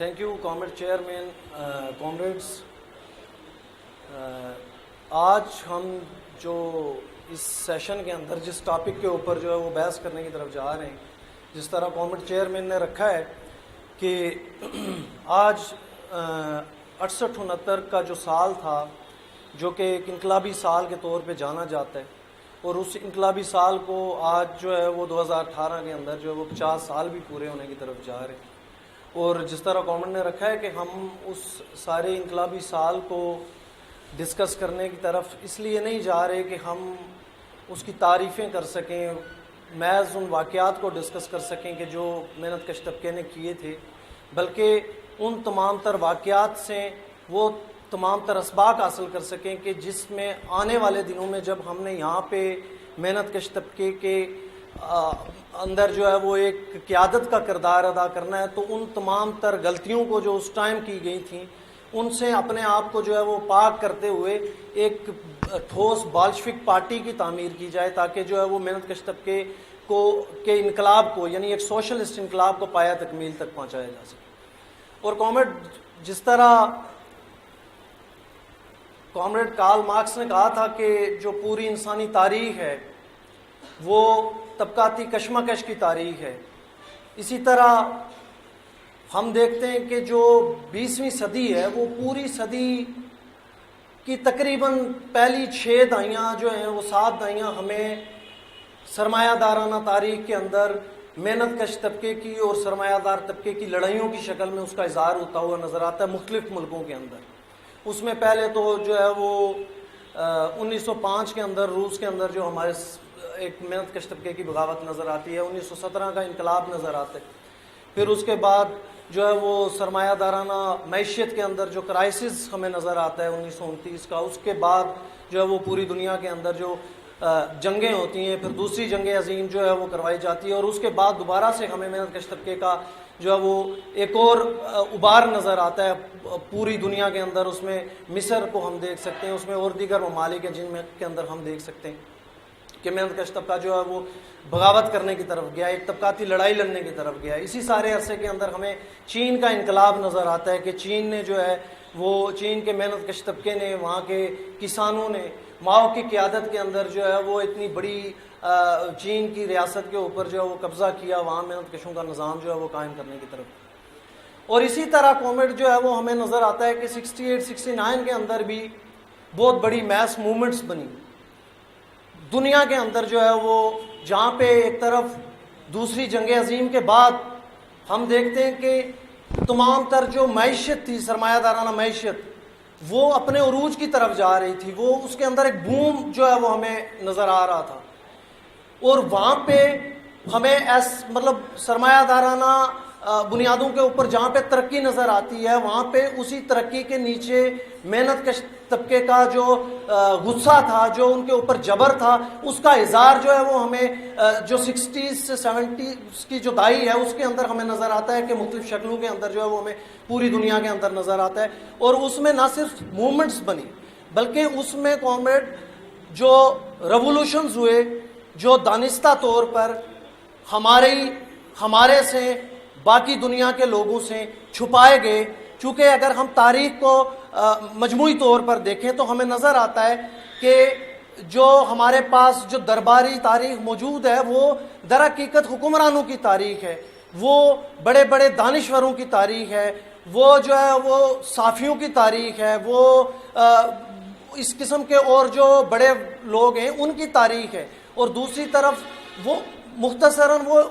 Thank you comrade chairman. Comrades, آج ہم جو اس سیشن کے اندر جس ٹاپک کے اوپر جو ہے وہ بحث کرنے کی طرف جا رہے ہیں، جس طرح کامریڈ چیئرمین نے رکھا ہے کہ آج 68-69 کا جو سال تھا، جو کہ ایک انقلابی سال کے طور پہ جانا جاتا ہے، اور اس انقلابی سال کو آج جو ہے وہ 2018 کے اندر جو ہے وہ 50 سال بھی پورے ہونے کی طرف جا رہے ہیں. اور جس طرح کامنٹ نے رکھا ہے کہ ہم اس سارے انقلابی سال کو ڈسکس کرنے کی طرف اس لیے نہیں جا رہے کہ ہم اس کی تعریفیں کر سکیں، محض ان واقعات کو ڈسکس کر سکیں کہ جو محنت کش طبقے نے کیے تھے، بلکہ ان تمام تر واقعات سے وہ تمام تر اسباق حاصل کر سکیں کہ جس میں آنے والے دنوں میں جب ہم نے یہاں پہ محنت کش طبقے کے اندر جو ہے وہ ایک قیادت کا کردار ادا کرنا ہے، تو ان تمام تر غلطیوں کو جو اس ٹائم کی گئی تھیں ان سے اپنے آپ کو جو ہے وہ پاک کرتے ہوئے ایک ٹھوس بالشفک پارٹی کی تعمیر کی جائے، تاکہ جو ہے وہ محنت کش طبقے کے انقلاب کو، یعنی ایک سوشلسٹ انقلاب کو پایا تکمیل تک پہنچایا جا سکے. اور جس طرح کامریڈ کارل مارکس نے کہا تھا کہ جو پوری انسانی تاریخ ہے وہ طبقاتی کشمکش کی تاریخ ہے، اسی طرح ہم دیکھتے ہیں کہ جو 20ویں صدی ہے وہ پوری صدی کی تقریباً پہلی 6 دہائیاں جو ہیں وہ 7 دہائیاں ہمیں سرمایہ دارانہ تاریخ کے اندر محنت کش طبقے کی اور سرمایہ دار طبقے کی لڑائیوں کی شکل میں اس کا اظہار ہوتا ہوا نظر آتا ہے مختلف ملکوں کے اندر. اس میں پہلے تو جو ہے وہ 1905 کے اندر روس کے اندر جو ہمارے ایک محنت کش طبقے کی بغاوت نظر آتی ہے، 1917 کا انقلاب نظر آتا ہے. پھر اس کے بعد جو ہے وہ سرمایہ دارانہ معیشت کے اندر جو کرائسس ہمیں نظر آتا ہے 1929 کا. اس کے بعد جو ہے وہ پوری دنیا کے اندر جو جنگیں ہوتی ہیں، پھر دوسری جنگ عظیم جو ہے وہ کروائی جاتی ہے، اور اس کے بعد دوبارہ سے ہمیں محنت کش طبقے کا جو ہے وہ ایک اور ابھار نظر آتا ہے پوری دنیا کے اندر. اس میں مصر کو ہم دیکھ سکتے ہیں، اس میں اور دیگر ممالک ہیں جن میں کے اندر ہم دیکھ سکتے ہیں کہ محنت کش طبقہ جو ہے وہ بغاوت کرنے کی طرف گیا، ایک طبقاتی لڑائی لڑنے کی طرف گیا. اسی سارے عرصے کے اندر ہمیں چین کا انقلاب نظر آتا ہے کہ چین نے جو ہے وہ چین کے محنت کش طبقے نے، وہاں کے کسانوں نے ماؤ کی قیادت کے اندر جو ہے وہ اتنی بڑی چین کی ریاست کے اوپر جو ہے وہ قبضہ کیا، وہاں محنت کشوں کا نظام جو ہے وہ قائم کرنے کی طرف. اور اسی طرح کووڈ جو ہے وہ ہمیں نظر آتا ہے کہ 68-69 کے اندر بھی بہت بڑی میس موومنٹس بنی دنیا کے اندر جو ہے وہ، جہاں پہ ایک طرف دوسری جنگ عظیم کے بعد ہم دیکھتے ہیں کہ تمام تر جو معیشت تھی، سرمایہ دارانہ معیشت، وہ اپنے عروج کی طرف جا رہی تھی، وہ اس کے اندر ایک بوم جو ہے وہ ہمیں نظر آ رہا تھا. اور وہاں پہ ہمیں مطلب سرمایہ دارانہ بنیادوں کے اوپر جہاں پہ ترقی نظر آتی ہے، وہاں پہ اسی ترقی کے نیچے محنت کش طبقے کا جو غصہ تھا، جو ان کے اوپر جبر تھا، اس کا اظہار جو ہے وہ ہمیں جو 60s سے 70s کی جو دہائی ہے اس کے اندر ہمیں نظر آتا ہے کہ مختلف شکلوں کے اندر جو ہے وہ ہمیں پوری دنیا کے اندر نظر آتا ہے. اور اس میں نہ صرف موومنٹس بنی، بلکہ اس میں کامریڈ جو ریولوشنز ہوئے، جو دانستہ طور پر ہمارے سے باقی دنیا کے لوگوں سے چھپائے گئے. چونکہ اگر ہم تاریخ کو مجموعی طور پر دیکھیں تو ہمیں نظر آتا ہے کہ جو ہمارے پاس جو درباری تاریخ موجود ہے وہ در حقیقت حکمرانوں کی تاریخ ہے، وہ بڑے بڑے دانشوروں کی تاریخ ہے، وہ جو ہے وہ صافیوں کی تاریخ ہے، وہ اس قسم کے اور جو بڑے لوگ ہیں ان کی تاریخ ہے. اور دوسری طرف وہ مختصراً وہ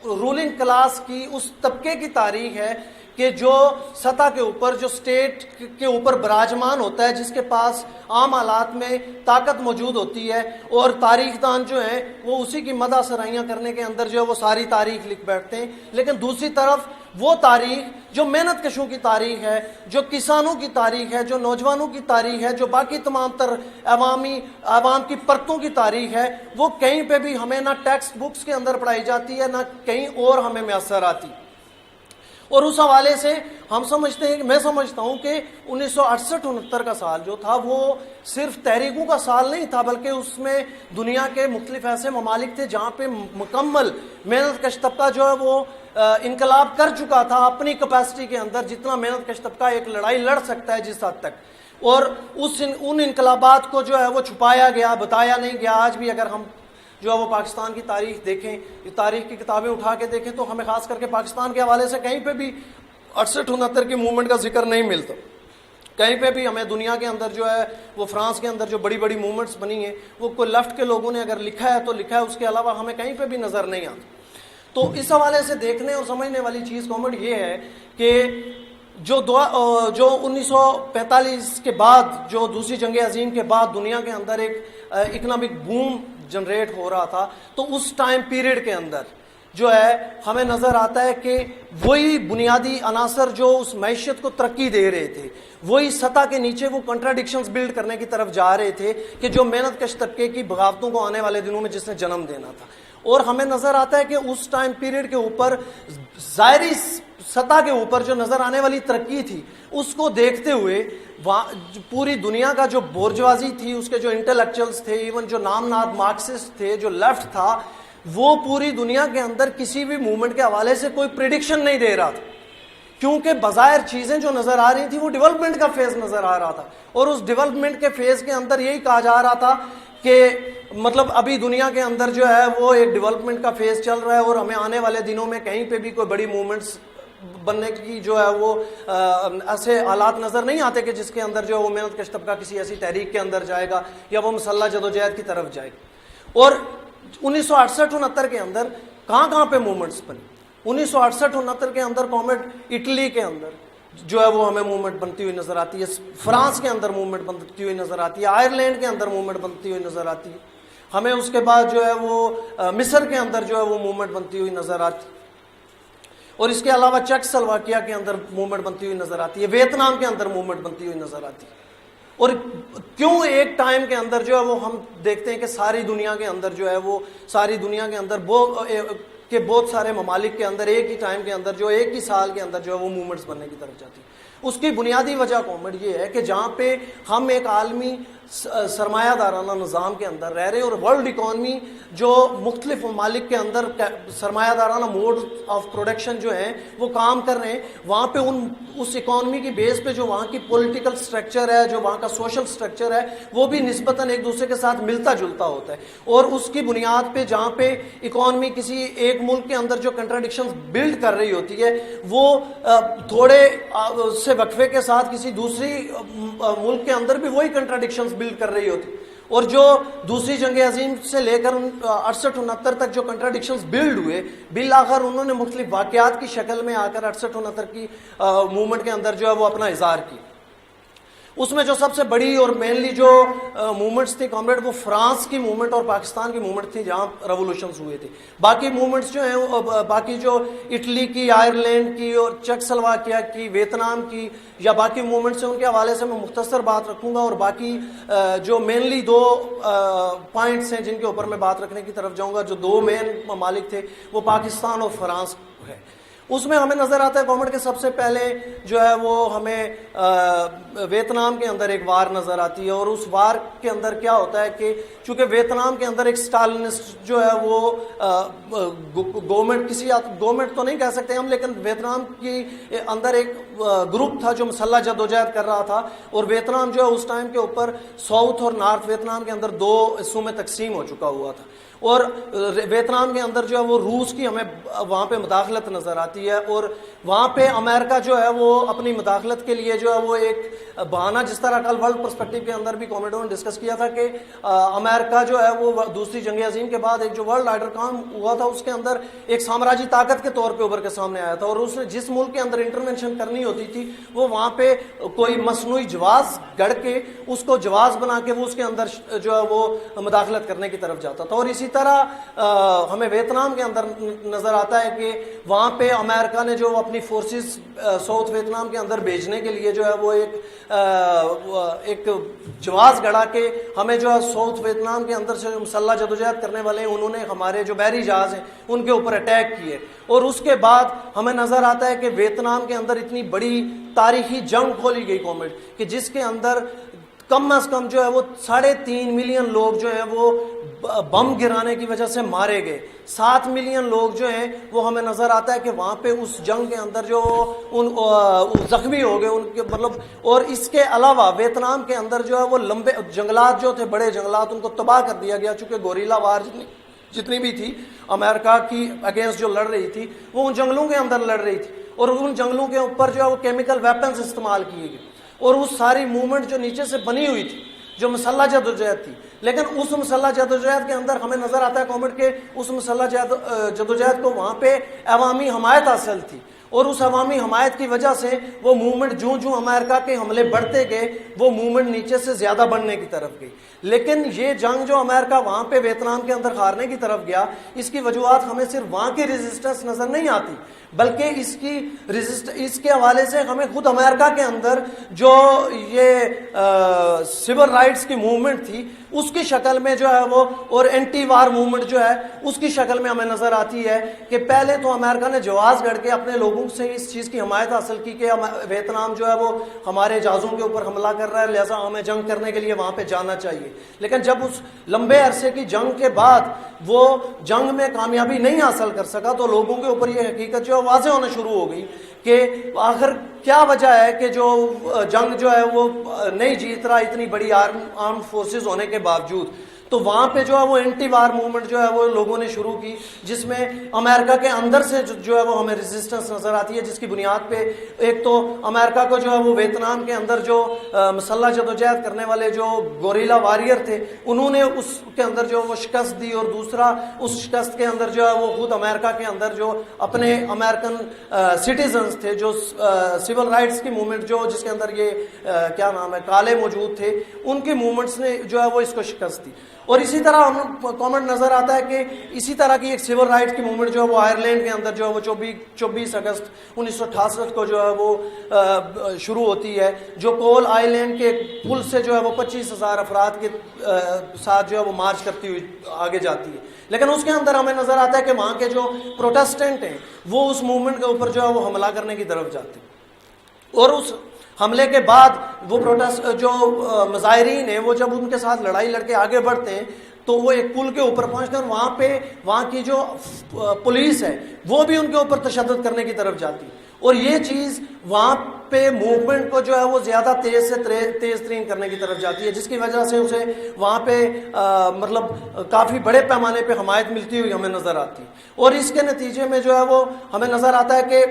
رولنگ کلاس کی اس طبقے کی تاریخ ہے کہ جو سطح کے اوپر، جو سٹیٹ کے اوپر براجمان ہوتا ہے، جس کے پاس عام حالات میں طاقت موجود ہوتی ہے، اور تاریخ دان جو ہیں وہ اسی کی مدح سرائیاں کرنے کے اندر جو ہے وہ ساری تاریخ لکھ بیٹھتے ہیں. لیکن دوسری طرف وہ تاریخ جو محنت کشوں کی تاریخ ہے، جو کسانوں کی تاریخ ہے، جو نوجوانوں کی تاریخ ہے، جو باقی تمام تر عوام کی پرتوں کی تاریخ ہے، وہ کہیں پہ بھی ہمیں نہ ٹیکسٹ بکس کے اندر پڑھائی جاتی ہے، نہ کہیں اور ہمیں میسر آتی. اور اس حوالے سے ہم سمجھتے ہیں کہ میں سمجھتا ہوں کہ 1968-69 کا سال جو تھا وہ صرف تحریکوں کا سال نہیں تھا، بلکہ اس میں دنیا کے مختلف ایسے ممالک تھے جہاں پہ مکمل محنت کش طبقہ جو ہے وہ انقلاب کر چکا تھا اپنی کیپیسٹی کے اندر، جتنا محنت کش طبقہ ایک لڑائی لڑ سکتا ہے جس حد تک، اور ان انقلابات کو جو ہے وہ چھپایا گیا، بتایا نہیں گیا۔ آج بھی اگر ہم جو ہے وہ پاکستان کی تاریخ دیکھیں، تاریخ کی کتابیں اٹھا کے دیکھیں، تو ہمیں خاص کر کے پاکستان کے حوالے سے کہیں پہ بھی 68-69 کی موومنٹ کا ذکر نہیں ملتا۔ کہیں پہ بھی ہمیں دنیا کے اندر جو ہے وہ فرانس کے اندر جو بڑی بڑی موومنٹس بنی ہیں وہ کوئی لیفٹ کے لوگوں نے اگر لکھا ہے تو لکھا ہے، اس کے علاوہ ہمیں کہیں پہ بھی نظر نہیں آتا۔ تو اس حوالے سے دیکھنے اور سمجھنے والی چیز کامنٹ یہ ہے کہ جو 1945 کے بعد، جو دوسری جنگ عظیم کے بعد دنیا کے اندر ایک اکنامک بوم جنریٹ ہو رہا تھا، تو اس ٹائم پیریڈ کے اندر جو ہے ہمیں نظر آتا ہے کہ وہی بنیادی عناصر جو اس معیشت کو ترقی دے رہے تھے، وہی سطح کے نیچے وہ کنٹراڈکشنز بلڈ کرنے کی طرف جا رہے تھے کہ جو محنت کش طبقے کی بغاوتوں کو آنے والے دنوں میں جس نے جنم دینا تھا۔ اور ہمیں نظر آتا ہے کہ اس ٹائم پیریڈ کے اوپر ظاہری سطح کے اوپر جو نظر آنے والی ترقی تھی، اس کو دیکھتے ہوئے پوری دنیا کا جو بورجوازی تھی، اس کے جو انٹلیکچوئلز تھے، ایون جو نام ناد مارکسسٹ تھے، جو لیفٹ تھا، وہ پوری دنیا کے اندر کسی بھی موومنٹ کے حوالے سے کوئی پریڈکشن نہیں دے رہا تھا، کیونکہ بظاہر چیزیں جو نظر آ رہی تھی وہ ڈیولپمنٹ کا فیز نظر آ رہا تھا، اور اس ڈیولپمنٹ کے فیز کے اندر یہی کہا جا رہا تھا کہ مطلب ابھی دنیا کے اندر جو ہے وہ ایک ڈیولپمنٹ کا فیز چل رہا ہے، اور ہمیں آنے والے دنوں میں کہیں پہ بھی کوئی بڑی موومنٹس بننے کی جو ہے وہ ایسے حالات نظر نہیں آتے کہ جس کے اندر جو ہے وہ محنت کش طبقہ کسی ایسی تحریک کے اندر جائے گا یا وہ مسلح جدوجہد کی طرف جائے گا۔ اور 1968-69 کے اندر کہاں کہاں پہ موومنٹس بنی؟ 1968-69 کے اندر کامریڈ اٹلی کے اندر جو ہے وہ ہمیں موومنٹ بنتی ہوئی نظر آتی ہے، فرانس کے اندر موومنٹ بنتی ہوئی نظر آتی ہے، آئرلینڈ کے اندر موومنٹ بنتی ہوئی نظر آتی ہے، ہمیں اس کے بعد جو ہے وہ مصر کے اندر جو ہے وہ موومنٹ بنتی ہوئی نظر آتی ہے، اور اس کے علاوہ چیک سلواکیہ کے اندر موومنٹ بنتی ہوئی نظر آتی ہے، ویتنام کے اندر موومنٹ بنتی ہوئی نظر آتی ہے۔ اور کیوں ایک ٹائم کے اندر جو ہے وہ ہم دیکھتے ہیں کہ ساری دنیا کے اندر جو ہے وہ ساری دنیا کے اندر بہت سارے ممالک کے اندر ایک ہی ٹائم کے اندر جو ایک ہی سال کے اندر جو ہے وہ موومنٹس بننے کی طرف جاتی ہے؟ اس کی بنیادی وجہ کامنٹ یہ ہے کہ جہاں پہ ہم ایک عالمی سرمایہ دارانہ نظام کے اندر رہ رہے ہیں، اور ورلڈ اکانومی جو مختلف ممالک کے اندر سرمایہ دارانہ موڈ آف پروڈکشن جو ہیں وہ کام کر رہے ہیں، وہاں پہ اس اکانومی کی بیس پہ جو وہاں کی پولیٹیکل سٹرکچر ہے، جو وہاں کا سوشل سٹرکچر ہے، وہ بھی نسبتاً ایک دوسرے کے ساتھ ملتا جلتا ہوتا ہے، اور اس کی بنیاد پہ جہاں پہ اکانومی کسی ایک ملک کے اندر جو کنٹراڈکشنز بلڈ کر رہی ہوتی ہے، وہ تھوڑے سے وقفے کے ساتھ کسی دوسری ملک کے اندر بھی وہی کنٹراڈکشنز بلڈ کر رہی ہوتی، اور جو دوسری جنگ عظیم سے لے کر 68-69 تک جو کنٹراڈکشنز بلڈ ہوئے، بالآخر انہوں نے مختلف واقعات کی شکل میں آ کر 68-69 کی موومنٹ کے اندر جو ہے وہ اپنا اظہار کی۔ اس میں جو سب سے بڑی اور مینلی جو موومنٹس تھی کامریڈ، وہ فرانس کی موومنٹ اور پاکستان کی موومنٹ تھی جہاں ریولوشنز ہوئے تھے۔ باقی موومنٹس جو ہیں، باقی جو اٹلی کی، آئرلینڈ کی اور چیک سلواکیہ کی، ویتنام کی یا باقی موومنٹس ہیں، ان کے حوالے سے میں مختصر بات رکھوں گا، اور باقی جو مینلی دو پوائنٹس ہیں جن کے اوپر میں بات رکھنے کی طرف جاؤں گا، جو دو مین ممالک تھے وہ پاکستان اور فرانس ہے۔ اس میں ہمیں نظر آتا ہے گورنمنٹ کے سب سے پہلے جو ہے وہ ہمیں ویتنام کے اندر ایک وار نظر آتی ہے، اور اس وار کے اندر کیا ہوتا ہے کہ چونکہ ویتنام کے اندر ایک اسٹالنسٹ جو ہے وہ گورنمنٹ تو نہیں کہہ سکتے ہم، لیکن ویتنام کی اندر ایک گروپ تھا جو مسلح جدوجہد کر رہا تھا، اور ویتنام جو ہے اس ٹائم کے اوپر ساؤتھ اور نارتھ ویتنام کے اندر دو حصوں میں تقسیم ہو چکا ہوا تھا، اور ویتنام کے اندر جو ہے وہ روس کی ہمیں وہاں پہ مداخلت نظر آتی ہے، اور وہاں پہ امریکہ جو ہے وہ اپنی مداخلت کے لیے جو ہے وہ ایک بہانہ، جس طرح کل ورلڈ پرسپیکٹیو کے اندر بھی کامیڈو نے ڈسکس کیا تھا کہ امریکہ جو ہے وہ دوسری جنگ عظیم کے بعد ایک جو ورلڈ آرڈر کام ہوا تھا اس کے اندر ایک سامراجی طاقت کے طور پہ ابھر کے سامنے آیا تھا، اور اس نے جس ملک کے اندر انٹرونشن کرنی ہوتی تھی وہ وہاں پہ کوئی مصنوعی جواز گڑھ کے اس کو جواز بنا کے وہ اس کے اندر جو ہے وہ مداخلت کرنے کی طرف جاتا تھا۔ اور اسی طرح ہمیں ویتنام کے اندر نظر آتا ہے کہ وہاں پہ امریکہ نے جو اپنی فورسز ساؤتھ ویتنام کے اندر بھیجنے کے لیے جو ہے وہ ایک جواز گڑا کے ہمیں جو ہے ساؤتھ ویتنام کے اندر سے جو مسلح جدوجہد کرنے والے ہیں انہوں نے ہمارے جو بحری جہاز ہیں ان کے اوپر اٹیک کیے، اور اس کے بعد ہمیں نظر آتا ہے کہ ویتنام کے اندر اتنی بڑی تاریخی جنگ کھولی گئی قومت کہ جس کے اندر کم از کم جو ہے وہ 3.5 ملین لوگ جو ہے وہ بم گرانے کی وجہ سے مارے گئے. 7 ملین لوگ جو ہیں وہ ہمیں نظر آتا ہے کہ وہاں پہ اس جنگ کے اندر جو زخمی ہو گئے ان کے مطلب. اور اس کے علاوہ ویتنام کے اندر جو ہے وہ لمبے جنگلات جو تھے, بڑے جنگلات, ان کو تباہ کر دیا گیا, چونکہ گوریلا وار جتنی بھی تھی امریکہ کی اگینسٹ جو لڑ رہی تھی وہ ان جنگلوں کے اندر لڑ رہی تھی, اور ان جنگلوں کے اوپر جو ہے وہ کیمیکل ویپنز استعمال کیے گئے, اور اس ساری موومنٹ جو نیچے سے بنی ہوئی تھی جو مسلح جدوجہد تھی. لیکن اس مسلح جدوجہد کے اندر ہمیں نظر آتا ہے کومنٹ کے اس مسلح جدوجہد کو وہاں پہ عوامی حمایت حاصل تھی, اور اس عوامی حمایت کی وجہ سے وہ موومنٹ جوں امریکہ کے حملے بڑھتے گئے وہ موومنٹ نیچے سے زیادہ بڑھنے کی طرف گئی. لیکن یہ جنگ جو امریکہ وہاں پہ ویتنام کے اندر ہارنے کی طرف گیا, اس کی وجوہات ہمیں صرف وہاں کی ریزسٹنس نظر نہیں آتی, بلکہ اس کے حوالے سے ہمیں خود امریکہ کے اندر جو یہ سول رائٹس کی موومنٹ تھی اس کی شکل میں جو ہے وہ, اور اینٹی وار موومنٹ جو ہے اس کی شکل میں ہمیں نظر آتی ہے کہ پہلے تو امریکہ نے جواز گڑھ کے اپنے لوگوں سے اس چیز کی حمایت حاصل کی کہ ویتنام جو ہے وہ ہمارے جہازوں کے اوپر حملہ کر رہا ہے, لہٰذا ہمیں جنگ کرنے کے لیے وہاں پہ جانا چاہیے. لیکن جب اس لمبے عرصے کی جنگ کے بعد وہ جنگ میں کامیابی نہیں حاصل کر سکا تو لوگوں کے اوپر یہ حقیقت جو ہے واضح ہونا شروع ہو گئی کہ آخر کیا وجہ ہے کہ جو جنگ جو ہے وہ نہیں جیت رہا اتنی بڑی آرم فورسز ہونے کے باوجود. تو وہاں پہ جو ہے وہ اینٹی وار موومنٹ جو ہے وہ لوگوں نے شروع کی, جس میں امریکہ کے اندر سے جو ہے وہ ہمیں ریزسٹنس نظر آتی ہے, جس کی بنیاد پہ ایک تو امریکہ کو جو ہے وہ ویتنام کے اندر جو مسلح جدوجہد کرنے والے جو گوریلا واریئر تھے انہوں نے اس کے اندر جو وہ شکست دی, اور دوسرا اس شکست کے اندر جو ہے وہ خود امریکہ کے اندر جو اپنے امریکن سٹیزنز تھے جو سول رائٹس کی موومنٹ جو جس کے اندر یہ کیا نام ہے کالے موجود تھے, ان کی موومنٹس نے جو ہے وہ اس کو شکست دی. اور اسی طرح ہم کامنٹ نظر آتا ہے کہ اسی طرح کی ایک سول رائٹس کی موومنٹ جو ہے وہ آئرلینڈ کے اندر جو ہے وہ 24 اگست 1968 کو جو ہے وہ شروع ہوتی ہے, جو کول آئلینڈ کے پل سے جو ہے وہ 25,000 افراد کے ساتھ جو ہے وہ مارچ کرتی ہوئی آگے جاتی ہے. لیکن اس کے اندر ہمیں نظر آتا ہے کہ وہاں کے جو پروٹیسٹنٹ ہیں وہ اس موومنٹ کے اوپر جو ہے وہ حملہ کرنے کی طرف جاتے ہیں, اور اس حملے کے بعد وہ پروٹیسٹ جو مظاہرین ہیں وہ جب ان کے ساتھ لڑائی لڑ کے آگے بڑھتے ہیں تو وہ ایک پل کے اوپر پہنچتے ہیں, اور وہاں کی جو پولیس ہے وہ بھی ان کے اوپر تشدد کرنے کی طرف جاتی ہے, اور یہ چیز وہاں پہ موومنٹ کو جو ہے وہ زیادہ تیز ترین کرنے کی طرف جاتی ہے, جس کی وجہ سے اسے وہاں پہ مطلب کافی بڑے پیمانے پہ حمایت ملتی ہوئی ہمیں نظر آتی ہے. اور اس کے نتیجے میں جو ہے وہ ہمیں نظر آتا ہے کہ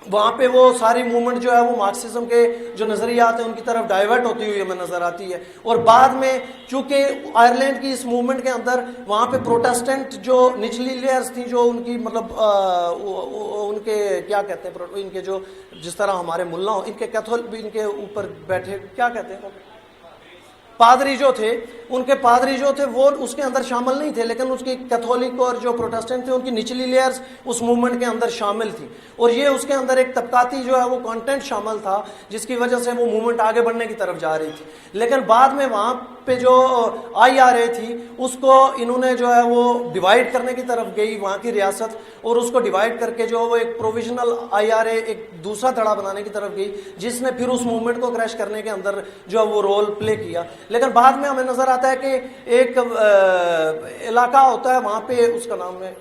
وہاں پہ وہ ساری موومنٹ جو ہے وہ مارکسزم کے جو نظریات ہیں ان کی طرف ڈائیورٹ ہوتی ہوئی ہمیں نظر آتی ہے. اور بعد میں چونکہ آئرلینڈ کی اس موومنٹ کے اندر وہاں پہ پروٹیسٹنٹ جو نچلی لیئرز تھیں جو ان کی مطلب ان کے کیا کہتے ہیں ان کے جو جس طرح ہمارے ملا ہوں ان کے کیتھولک ان کے اوپر بیٹھے کیا کہتے ہیں پادری جو تھے, ان کے پادری جو تھے وہ اس کے اندر شامل نہیں تھے, لیکن اس کی کیتھولک اور جو پروٹیسٹنٹ تھے ان کی نچلی لیئرز اس موومنٹ کے اندر شامل تھی, اور یہ اس کے اندر ایک طبقاتی جو ہے وہ کانٹینٹ شامل تھا جس کی وجہ سے وہ موومنٹ آگے بڑھنے کی طرف جا رہی تھی. لیکن بعد میں وہاں پہ جو IRA تھی اس کو انہوں نے جو ہے وہ ڈیوائڈ کرنے کی طرف گئی وہاں کی ریاست, اور اس کو ڈیوائڈ کر کے جو وہ ایک پروویژنل IRA ایک دوسرا دھڑا بنانے کی طرف گئی, جس نے پھر اس موومنٹ کو کریش کرنے کے اندر جو ہے وہ رول پلے کیا. لیکن بعد میں ہمیں نظر آتا ہے کہ ایک علاقہ ہوتا ہے وہاں پہ اس کا نام ہے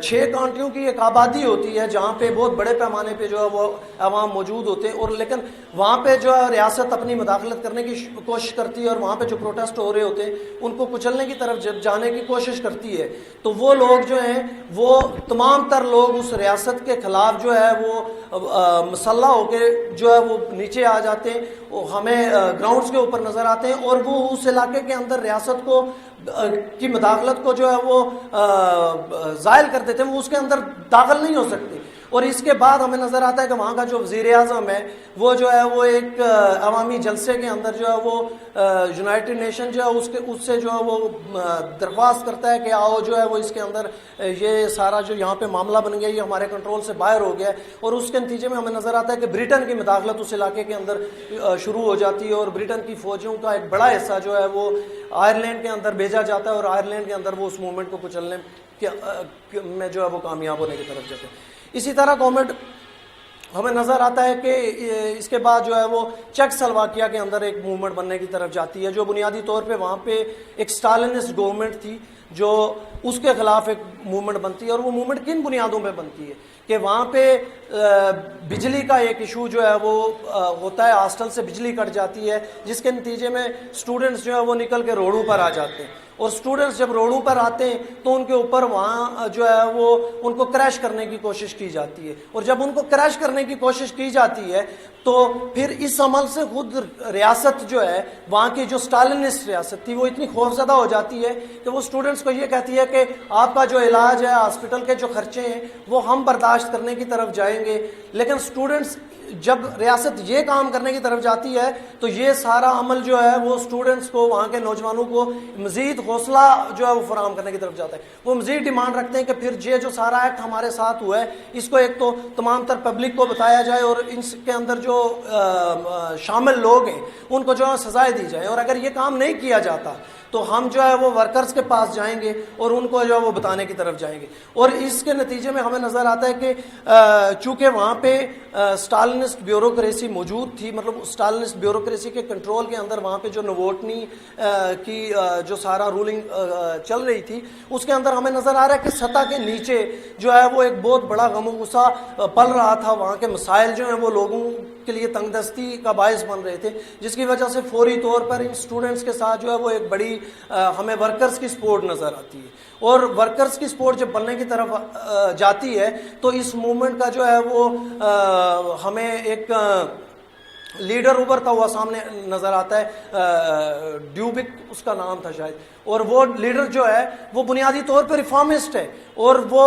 6 کانٹریوں کی ایک آبادی ہوتی ہے جہاں پہ بہت بڑے پیمانے پہ جو ہے وہ عوام موجود ہوتے ہیں, اور لیکن وہاں پہ جو ہے ریاست اپنی مداخلت کرنے کی کوشش کرتی ہے, اور وہاں پہ جو پروٹیسٹ ہو رہے ہوتے ہیں ان کو کچلنے کی طرف جانے کی کوشش کرتی ہے. تو وہ لوگ جو ہیں وہ تمام تر لوگ اس ریاست کے خلاف جو ہے وہ مسلح ہو کے جو ہے وہ نیچے آ جاتے ہیں, ہمیں گراؤنڈز کے اوپر نظر آتے ہیں, اور وہ اس علاقے کے اندر ریاست کو کی مداخلت کو جو ہے وہ زائل کر دیتے ہیں, وہ اس کے اندر داخل نہیں ہو سکتے. اور اس کے بعد ہمیں نظر آتا ہے کہ وہاں کا جو وزیر اعظم ہے وہ جو ہے وہ ایک عوامی جلسے کے اندر جو ہے وہ یونائٹڈ نیشن جو ہے اس سے جو ہے وہ درخواست کرتا ہے کہ آؤ جو ہے وہ اس کے اندر یہ سارا جو یہاں پہ معاملہ بن گیا یہ ہمارے کنٹرول سے باہر ہو گیا ہے. اور اس کے نتیجے میں ہمیں نظر آتا ہے کہ برٹن کی مداخلت اس علاقے کے اندر شروع ہو جاتی ہے, اور برٹن کی فوجوں کا ایک بڑا حصہ جو ہے وہ آئرلینڈ کے اندر بھیجا جاتا ہے, اور آئرلینڈ کے اندر وہ اس موومنٹ کو کچلنے میں جو ہے وہ کامیاب ہونے کی طرف جاتے ہیں. اسی طرح گورنمنٹ ہمیں نظر آتا ہے کہ اس کے بعد جو ہے وہ چیک سلواکیہ کے اندر ایک موومنٹ بننے کی طرف جاتی ہے، جو بنیادی طور پہ وہاں پہ ایک اسٹالنسٹ گورنمنٹ تھی جو اس کے خلاف ایک موومنٹ بنتی ہے. اور وہ موومنٹ کن بنیادوں پہ بنتی ہے کہ وہاں پہ بجلی کا ایک ایشو جو ہے وہ ہوتا ہے، ہاسٹل سے بجلی کٹ جاتی ہے، جس کے نتیجے میں اسٹوڈنٹس جو ہے وہ نکل کے روڈوں پر آ جاتے ہیں. اور اسٹوڈنٹس جب روڈوں پر آتے ہیں تو ان کے اوپر وہاں جو ہے وہ ان کو کریش کرنے کی کوشش کی جاتی ہے. اور جب ان کو کریش کرنے کی کوشش کی جاتی ہے تو پھر اس عمل سے خود ریاست جو ہے وہاں کی جو اسٹالنسٹ ریاست تھی وہ اتنی خوفزدہ ہو جاتی ہے کہ وہ اسٹوڈنٹس کو یہ کہتی ہے کہ آپ کا جو علاج ہے، ہاسپٹل کے جو خرچے ہیں وہ ہم برداشت کرنے کی طرف جائیں گے. لیکن اسٹوڈنٹس جب ریاست یہ کام کرنے کی طرف جاتی ہے تو یہ سارا عمل جو ہے وہ اسٹوڈنٹس کو، وہاں کے نوجوانوں کو مزید حوصلہ جو ہے وہ فراہم کرنے کی طرف جاتا ہے. وہ مزید ڈیمانڈ رکھتے ہیں کہ پھر یہ جو سارا ایکٹ ہمارے ساتھ ہوا ہے اس کو ایک تو تمام تر پبلک کو بتایا جائے اور اس کے اندر جو شامل لوگ ہیں ان کو جو ہے سزائیں دی جائیں. اور اگر یہ کام نہیں کیا جاتا تو ہم جو ہے وہ ورکرز کے پاس جائیں گے اور ان کو جو ہے وہ بتانے کی طرف جائیں گے. اور اس کے نتیجے میں ہمیں نظر آتا ہے کہ چونکہ وہاں پہ اسٹالنسٹ بیوروکریسی موجود تھی، مطلب اسٹالنسٹ بیوروکریسی کے کنٹرول کے اندر وہاں پہ جو نووٹنی کی جو سارا رولنگ چل رہی تھی اس کے اندر ہمیں نظر آ رہا ہے کہ سطح کے نیچے جو ہے وہ ایک بہت بڑا غم و غصہ پل رہا تھا. وہاں کے مسائل جو ہیں وہ لوگوں کے لیے تنگ دستی کا باعث بن رہے تھے، جس کی وجہ سے فوری طور پر ان اسٹوڈنٹس کے ساتھ جو ہے وہ ایک بڑی ہمیں ورکرز کی سپورٹ نظر آتی ہے. اور ورکرز کی سپورٹ جب بننے کی طرف جاتی ہے تو اس موومنٹ کا جو ہے وہ ہمیں ایک لیڈر ابھرتا ہوا سامنے نظر آتا ہے. ڈیوبک اس کا نام تھا شاید. اور وہ لیڈر جو ہے وہ بنیادی طور پر ریفارمسٹ ہے اور وہ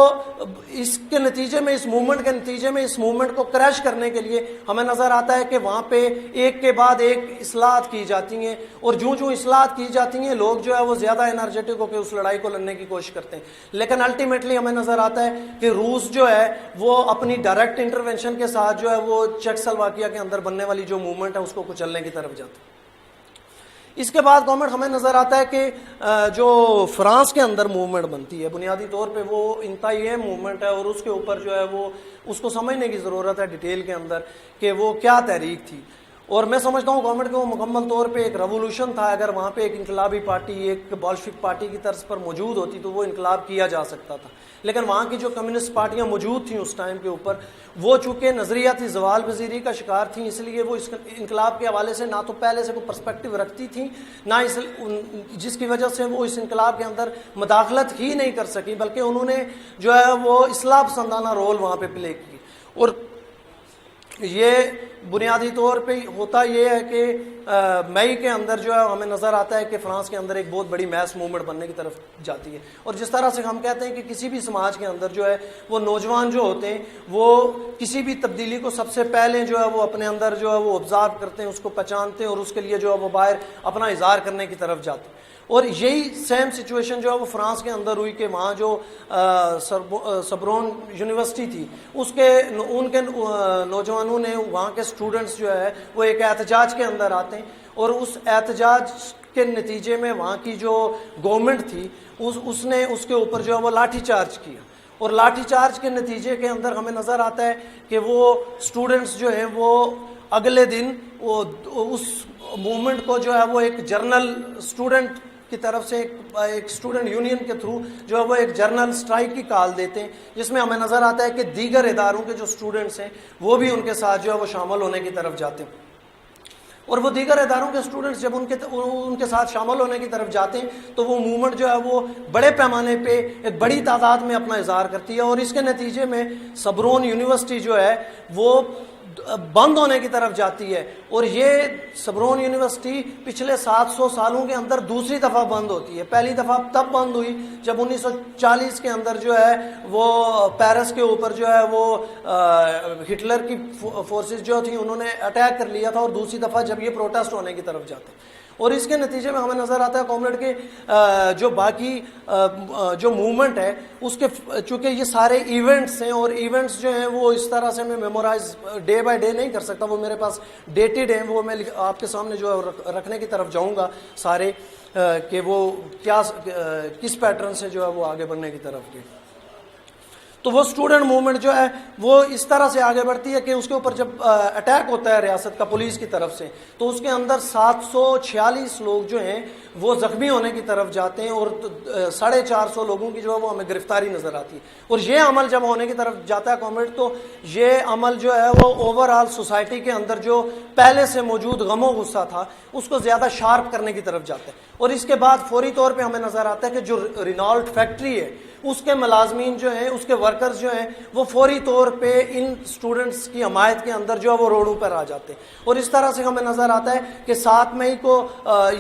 اس کے نتیجے میں، اس موومنٹ کے نتیجے میں اس موومنٹ کو کریش کرنے کے لیے ہمیں نظر آتا ہے کہ وہاں پہ ایک کے بعد ایک اصلاحات کی جاتی ہیں. اور جو اصلاحات کی جاتی ہیں لوگ جو ہے وہ زیادہ انرجیٹک ہو کے اس لڑائی کو لڑنے کی کوشش کرتے ہیں. لیکن الٹیمیٹلی ہمیں نظر آتا ہے کہ روس جو ہے وہ اپنی ڈائریکٹ انٹرونشن کے ساتھ جو ہے وہ چیک سلواکیہ کے اندر بننے والی جو موومنٹ ہے اس کو کچلنے کی طرف جاتا ہے. اس کے بعد گورنمنٹ ہمیں نظر آتا ہے کہ جو فرانس کے اندر موومنٹ بنتی ہے بنیادی طور پہ وہ انتہائی اہم موومنٹ ہے اور اس کے اوپر جو ہے وہ اس کو سمجھنے کی ضرورت ہے ڈیٹیل کے اندر کہ وہ کیا تحریک تھی. اور میں سمجھتا ہوں گورنمنٹ کو مکمل طور پہ ایک ریولوشن تھا. اگر وہاں پہ ایک انقلابی پارٹی، ایک بولشوک پارٹی کی طرز پر موجود ہوتی تو وہ انقلاب کیا جا سکتا تھا. لیکن وہاں کی جو کمیونسٹ پارٹیاں موجود تھیں اس ٹائم کے اوپر وہ چونکہ نظریاتی زوال پذیری کا شکار تھیں، اس لیے وہ اس انقلاب کے حوالے سے نہ تو پہلے سے کوئی پرسپیکٹو رکھتی تھیں، نہ جس کی وجہ سے وہ اس انقلاب کے اندر مداخلت ہی نہیں کر سکی، بلکہ انہوں نے جو ہے وہ اصلاح پسندانہ رول وہاں پہ پلے کی. اور یہ بنیادی طور پہ ہوتا یہ ہے کہ مئی کے اندر جو ہے ہمیں نظر آتا ہے کہ فرانس کے اندر ایک بہت بڑی میس موومنٹ بننے کی طرف جاتی ہے. اور جس طرح سے ہم کہتے ہیں کہ کسی بھی سماج کے اندر جو ہے وہ نوجوان جو ہوتے ہیں وہ کسی بھی تبدیلی کو سب سے پہلے جو ہے وہ اپنے اندر جو ہے وہ آبزرو کرتے ہیں، اس کو پہچانتے ہیں اور اس کے لیے جو ہے وہ باہر اپنا اظہار کرنے کی طرف جاتے ہیں. اور یہی سیم سچویشن جو ہے وہ فرانس کے اندر ہوئی کہ وہاں جو سربون یونیورسٹی تھی ان کے نوجوانوں نے، وہاں کے اسٹوڈنٹس جو ہے وہ ایک احتجاج کے اندر آتے ہیں اور اس احتجاج کے نتیجے میں وہاں کی جو گورنمنٹ تھی اس نے اس کے اوپر جو ہے وہ لاٹھی چارج کیا. اور لاٹھی چارج کے نتیجے کے اندر ہمیں نظر آتا ہے کہ وہ اسٹوڈنٹس جو ہیں وہ اگلے دن وہ اس موومنٹ کو جو ہے وہ ایک جرنل اسٹوڈنٹ کی طرف سے ایک اسٹوڈنٹ یونین کے تھرو جو ہے وہ ایک جرنل اسٹرائک کی کال دیتے ہیں، جس میں ہمیں نظر آتا ہے کہ دیگر اداروں کے جو اسٹوڈنٹس ہیں وہ بھی ان کے ساتھ جو ہے وہ شامل ہونے کی طرف جاتے ہیں. اور وہ دیگر اداروں کے اسٹوڈنٹس جب ان کے ساتھ شامل ہونے کی طرف جاتے ہیں تو وہ موومنٹ جو ہے وہ بڑے پیمانے پہ ایک بڑی تعداد میں اپنا اظہار کرتی ہے. اور اس کے نتیجے میں سربون یونیورسٹی جو ہے وہ بند ہونے کی طرف جاتی ہے. اور یہ سربون یونیورسٹی پچھلے 700 سالوں کے اندر دوسری دفعہ بند ہوتی ہے. پہلی دفعہ تب بند ہوئی جب 1940 کے اندر جو ہے وہ پیرس کے اوپر جو ہے وہ ہٹلر کی فورسز جو تھیں انہوں نے اٹیک کر لیا تھا. اور دوسری دفعہ جب یہ پروٹیسٹ ہونے کی طرف جاتے ہیں اور اس کے نتیجے میں ہمیں نظر آتا ہے گورنمنٹ کے جو باقی جو موومنٹ ہے اس کے، چونکہ یہ سارے ایونٹس ہیں اور ایونٹس جو ہیں وہ اس طرح سے میں میمورائز ڈے بائی ڈے نہیں کر سکتا، وہ میرے پاس ڈیٹڈ ہیں، وہ میں آپ کے سامنے جو ہے رکھنے کی طرف جاؤں گا سارے کہ وہ کیا کس پیٹرن سے جو ہے وہ آگے بڑھنے کی طرف گئے. تو وہ اسٹوڈنٹ موومنٹ جو ہے وہ اس طرح سے آگے بڑھتی ہے کہ اس کے اوپر جب اٹیک ہوتا ہے ریاست کا پولیس کی طرف سے تو اس کے اندر 746 لوگ جو ہیں وہ زخمی ہونے کی طرف جاتے ہیں اور 450 لوگوں کی جو ہے وہ ہمیں گرفتاری نظر آتی ہے. اور یہ عمل جب ہونے کی طرف جاتا ہے کامریڈ تو یہ عمل جو ہے وہ اوور آل سوسائٹی کے اندر جو پہلے سے موجود غم و غصہ تھا اس کو زیادہ شارپ کرنے کی طرف جاتا ہے. اور اس کے بعد فوری طور پہ ہمیں نظر آتا ہے کہ جو رینالٹ فیکٹری ہے اس کے ملازمین جو ہیں اس کے ورکرز جو ہیں وہ فوری طور پہ ان سٹوڈنٹس کی حمایت کے اندر جو ہے وہ روڈوں پر آ جاتے ہیں. اور اس طرح سے ہمیں نظر آتا ہے کہ 7 مئی کو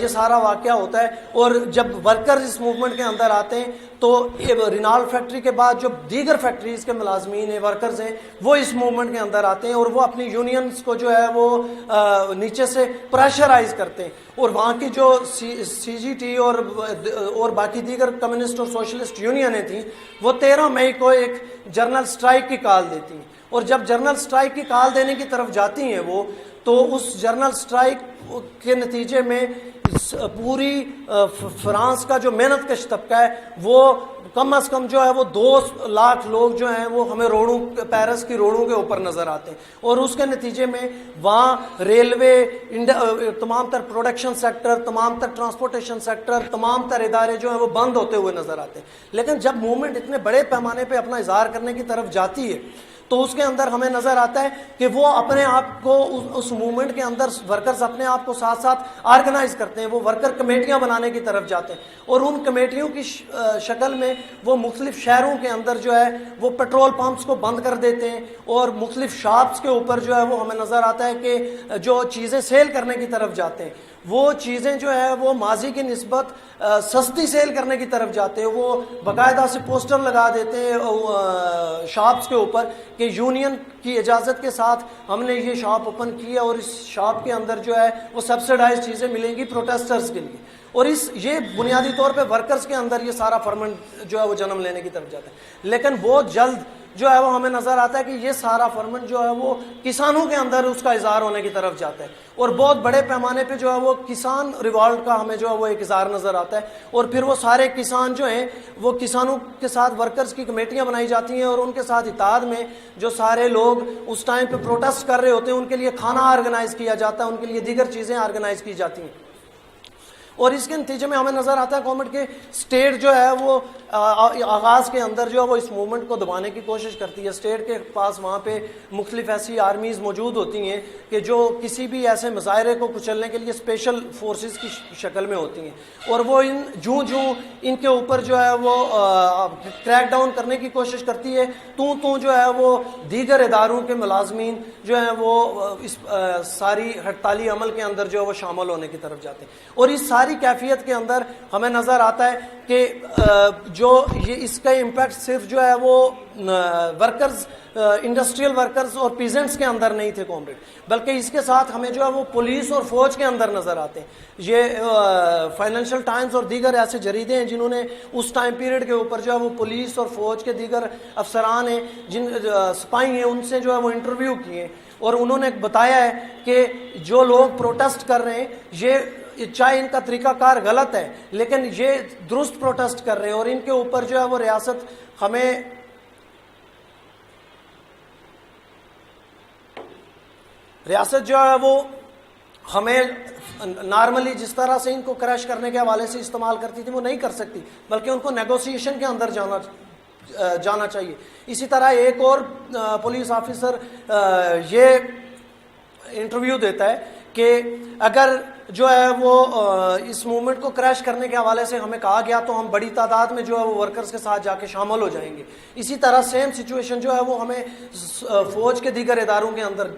یہ سارا واقعہ ہوتا ہے. اور جب ورکرز اس موومنٹ کے اندر آتے ہیں تو رینالٹ فیکٹری کے بعد جو دیگر فیکٹریز کے ملازمین ہیں ورکرز ہیں وہ اس موومنٹ کے اندر آتے ہیں اور وہ اپنی یونینز کو جو ہے وہ نیچے سے پریشرائز کرتے ہیں. اور وہاں کی جو سی جی ٹی اور باقی دیگر کمیونسٹ اور سوشلسٹ یونینیں تھیں وہ 13 مئی کو ایک جنرل سٹرائک کی کال دیتی ہیں. اور جب جنرل سٹرائک کی کال دینے کی طرف جاتی ہیں وہ تو اس جنرل سٹرائک کے نتیجے میں پوری فرانس کا جو محنت کش طبقہ ہے وہ کم از کم جو ہے وہ 2 لاکھ لوگ جو ہیں وہ ہمیں روڈوں پیرس کی روڈوں کے اوپر نظر آتے ہیں. اور اس کے نتیجے میں وہاں ریلوے تمام تر پروڈکشن سیکٹر تمام تر ٹرانسپورٹیشن سیکٹر تمام تر ادارے جو ہیں وہ بند ہوتے ہوئے نظر آتے ہیں. لیکن جب موومنٹ اتنے بڑے پیمانے پہ اپنا اظہار کرنے کی طرف جاتی ہے تو اس کے اندر ہمیں نظر آتا ہے کہ وہ اپنے آپ کو اس موومنٹ کے اندر ورکرز اپنے آپ کو ساتھ ساتھ آرگنائز کرتے ہیں. وہ ورکر کمیٹیاں بنانے کی طرف جاتے ہیں اور ان کمیٹیوں کی شکل میں وہ مختلف شہروں کے اندر جو ہے وہ پیٹرول پمپس کو بند کر دیتے ہیں اور مختلف شاپس کے اوپر جو ہے وہ ہمیں نظر آتا ہے کہ جو چیزیں سیل کرنے کی طرف جاتے ہیں وہ چیزیں جو ہے وہ ماضی کی نسبت سستی سیل کرنے کی طرف جاتے ہیں. وہ باقاعدہ سے پوسٹر لگا دیتے ہیں شاپس کے اوپر کہ یونین کی اجازت کے ساتھ ہم نے یہ شاپ اوپن کی ہے اور اس شاپ کے اندر جو ہے وہ سبسڈائز چیزیں ملیں گی پروٹیسٹرز کے لیے. اور یہ بنیادی طور پہ ورکرز کے اندر یہ سارا فرمنٹ جو ہے وہ جنم لینے کی طرف جاتا ہے. لیکن بہت جلد جو ہے وہ ہمیں نظر آتا ہے کہ یہ سارا فرمنٹ جو ہے وہ کسانوں کے اندر اس کا اظہار ہونے کی طرف جاتا ہے اور بہت بڑے پیمانے پہ جو ہے وہ کسان ریوالٹ کا ہمیں جو ہے وہ ایک اظہار نظر آتا ہے. اور پھر وہ سارے کسان جو ہیں وہ کسانوں کے ساتھ ورکرز کی کمیٹیاں بنائی جاتی ہیں اور ان کے ساتھ اتحاد میں جو سارے لوگ اس ٹائم پہ پروٹیسٹ کر رہے ہوتے ہیں ان کے لیے کھانا آرگنائز کیا جاتا ہے, ان کے لیے دیگر چیزیں آرگنائز کی جاتی ہیں. اور اس کے نتیجے میں ہمیں نظر آتا ہے گورنمنٹ کے اسٹیٹ جو ہے وہ آغاز کے اندر جو ہے وہ اس موومنٹ کو دبانے کی کوشش کرتی ہے. اسٹیٹ کے پاس وہاں پہ مختلف ایسی آرمیز موجود ہوتی ہیں کہ جو کسی بھی ایسے مظاہرے کو کچلنے کے لیے اسپیشل فورسز کی شکل میں ہوتی ہیں اور وہ جوں ان کے اوپر جو ہے وہ کریک ڈاؤن کرنے کی کوشش کرتی ہے تو جو ہے وہ دیگر اداروں کے ملازمین جو ہیں وہ اس ساری ہڑتالی عمل کے اندر جو ہے وہ شامل ہونے کی طرف جاتے ہیں. اور اس ساری کیفیت کے اندر ہمیں نظر آتا ہے کہ جو یہ اس کا امپیکٹ صرف جو ہے وہ ورکرز انڈسٹریل ورکرز اور پیزنٹس کے اندر نہیں تھے کامریڈ, بلکہ اس کے ساتھ ہمیں جو ہے وہ پولیس اور فوج کے اندر نظر آتے ہیں. یہ فائنینشیل ٹائمز اور دیگر ایسے جریدے ہیں جنہوں نے اس ٹائم پیریڈ کے اوپر جو ہے وہ پولیس اور فوج کے دیگر افسران ہیں جن سپاہی ہیں ان سے جو ہے وہ انٹرویو کیے اور انہوں نے بتایا ہے کہ جو لوگ پروٹیسٹ کر رہے ہیں یہ چاہے ان کا طریقہ کار غلط ہے لیکن یہ درست پروٹیسٹ کر رہے ہیں اور ان کے اوپر جو ہے وہ ریاست جو ہے وہ ہمیں نارملی جس طرح سے ان کو کریش کرنے کے حوالے سے استعمال کرتی تھی وہ نہیں کر سکتی, بلکہ ان کو نیگوسیشن کے اندر جانا چاہیے. اسی طرح ایک اور پولیس آفیسر یہ انٹرویو دیتا ہے کہ اگر جو ہے وہ اس موومنٹ کو کریش کرنے کے حوالے سے ہمیں کہا گیا تو ہم بڑی تعداد میں جو ہے وہ ورکرز کے ساتھ جا کے شامل ہو جائیں گے. اسی طرح سیم سچویشن جو ہے وہ ہمیں فوج کے دیگر اداروں کے اندر